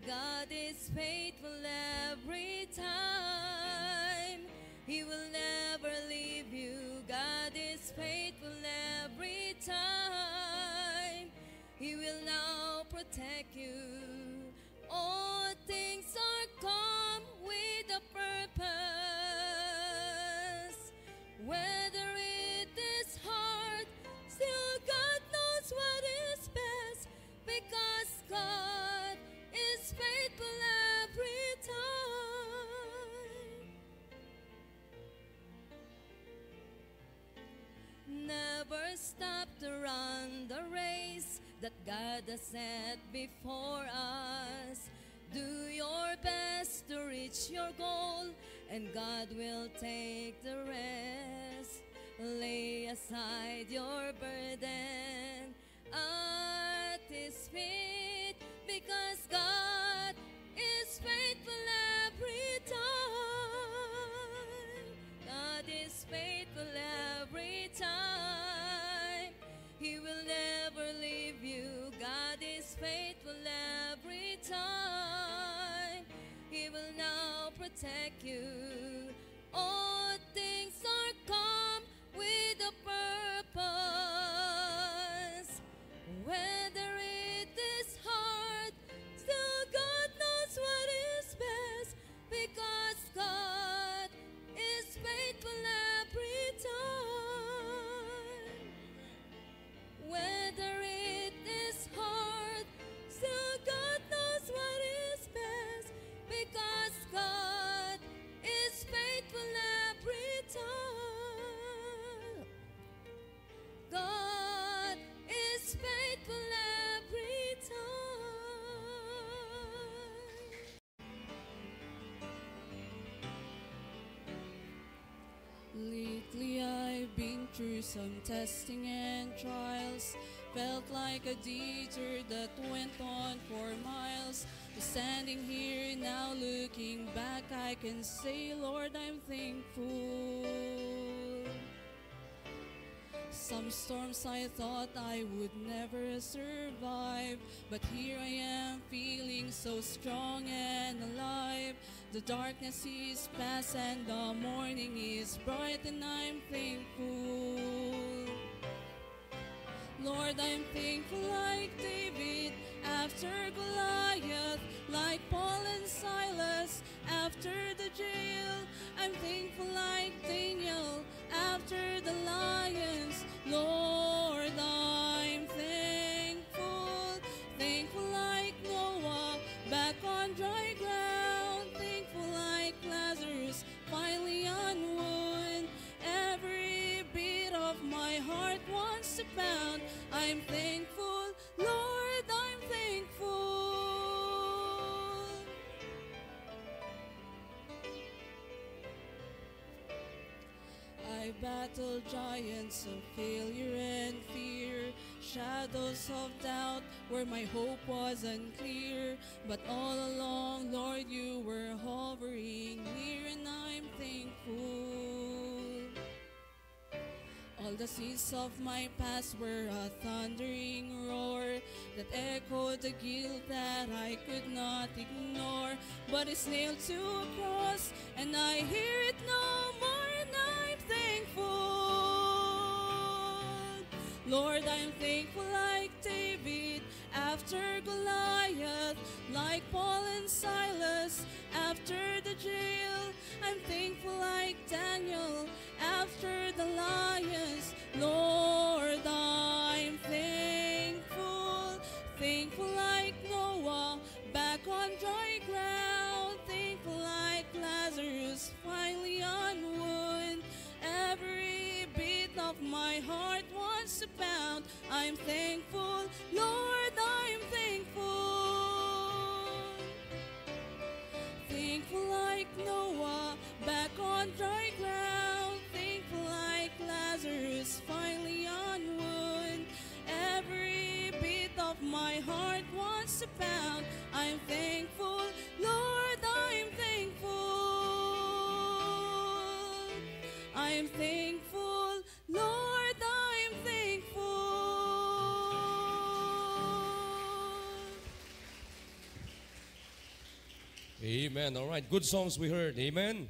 God is faithful every time. He will never leave you. God is faithful every time. He will now protect you. All things are come with a purpose. Whether it is hard, still God knows what is best, because God is faithful every time. Never stop to run the race that God has set before us. Do your best to reach your goal, and God will take the rest. Lay aside your burden at His feet, because God is faithful every time. God is faithful every time. He will never leave you. God is faithful every time. He will now protect you. All things are come with a purpose. Whether it is hard, still God knows what is best, because God is faithful every time. Whether it is hard, still God knows what is best, because God is faithful every time. God is faithful every time. Lately I've been through some testing and trials. Felt like a detour that went on for miles. But standing here now looking back, I can say, Lord, I'm thankful. Some storms I thought I would never survive, but here I am feeling so strong and alive. The darkness is past and the morning is bright, and I'm thankful. Lord, I'm thankful like David after Goliath, like Paul and Silas after the jail. I'm thankful like Daniel after the lions. Lord, I'm thankful. Thankful like Noah back on dry ground. Thankful like Lazarus finally unwound. Every beat of my heart wants to pound. I'm thankful, Lord, I'm thankful. I battled giants of failure and fear, shadows of doubt where my hope was unclear. But all along, Lord, you were hovering near, and I'm thankful. All the seas of my past were a thundering roar that echoed the guilt that I could not ignore. But it's nailed to a cross, and I hear it no more, and I'm thankful. Lord, I'm thankful like David after Goliath, like Paul and Silas after the jail. I'm thankful like Daniel after the lions. Lord, I'm thankful. Thankful like Noah back on dry ground. Thankful like Lazarus finally on wood. Every beat of my heart wants to pound. I'm thankful, Lord, I'm thankful. Thankful like Noah back on dry ground. Thankful like Lazarus finally on wood. Every beat of my heart wants to pound. I'm thankful, Lord, I'm thankful. I'm thankful, Lord, I'm thankful. Amen. All right. Good songs we heard. Amen.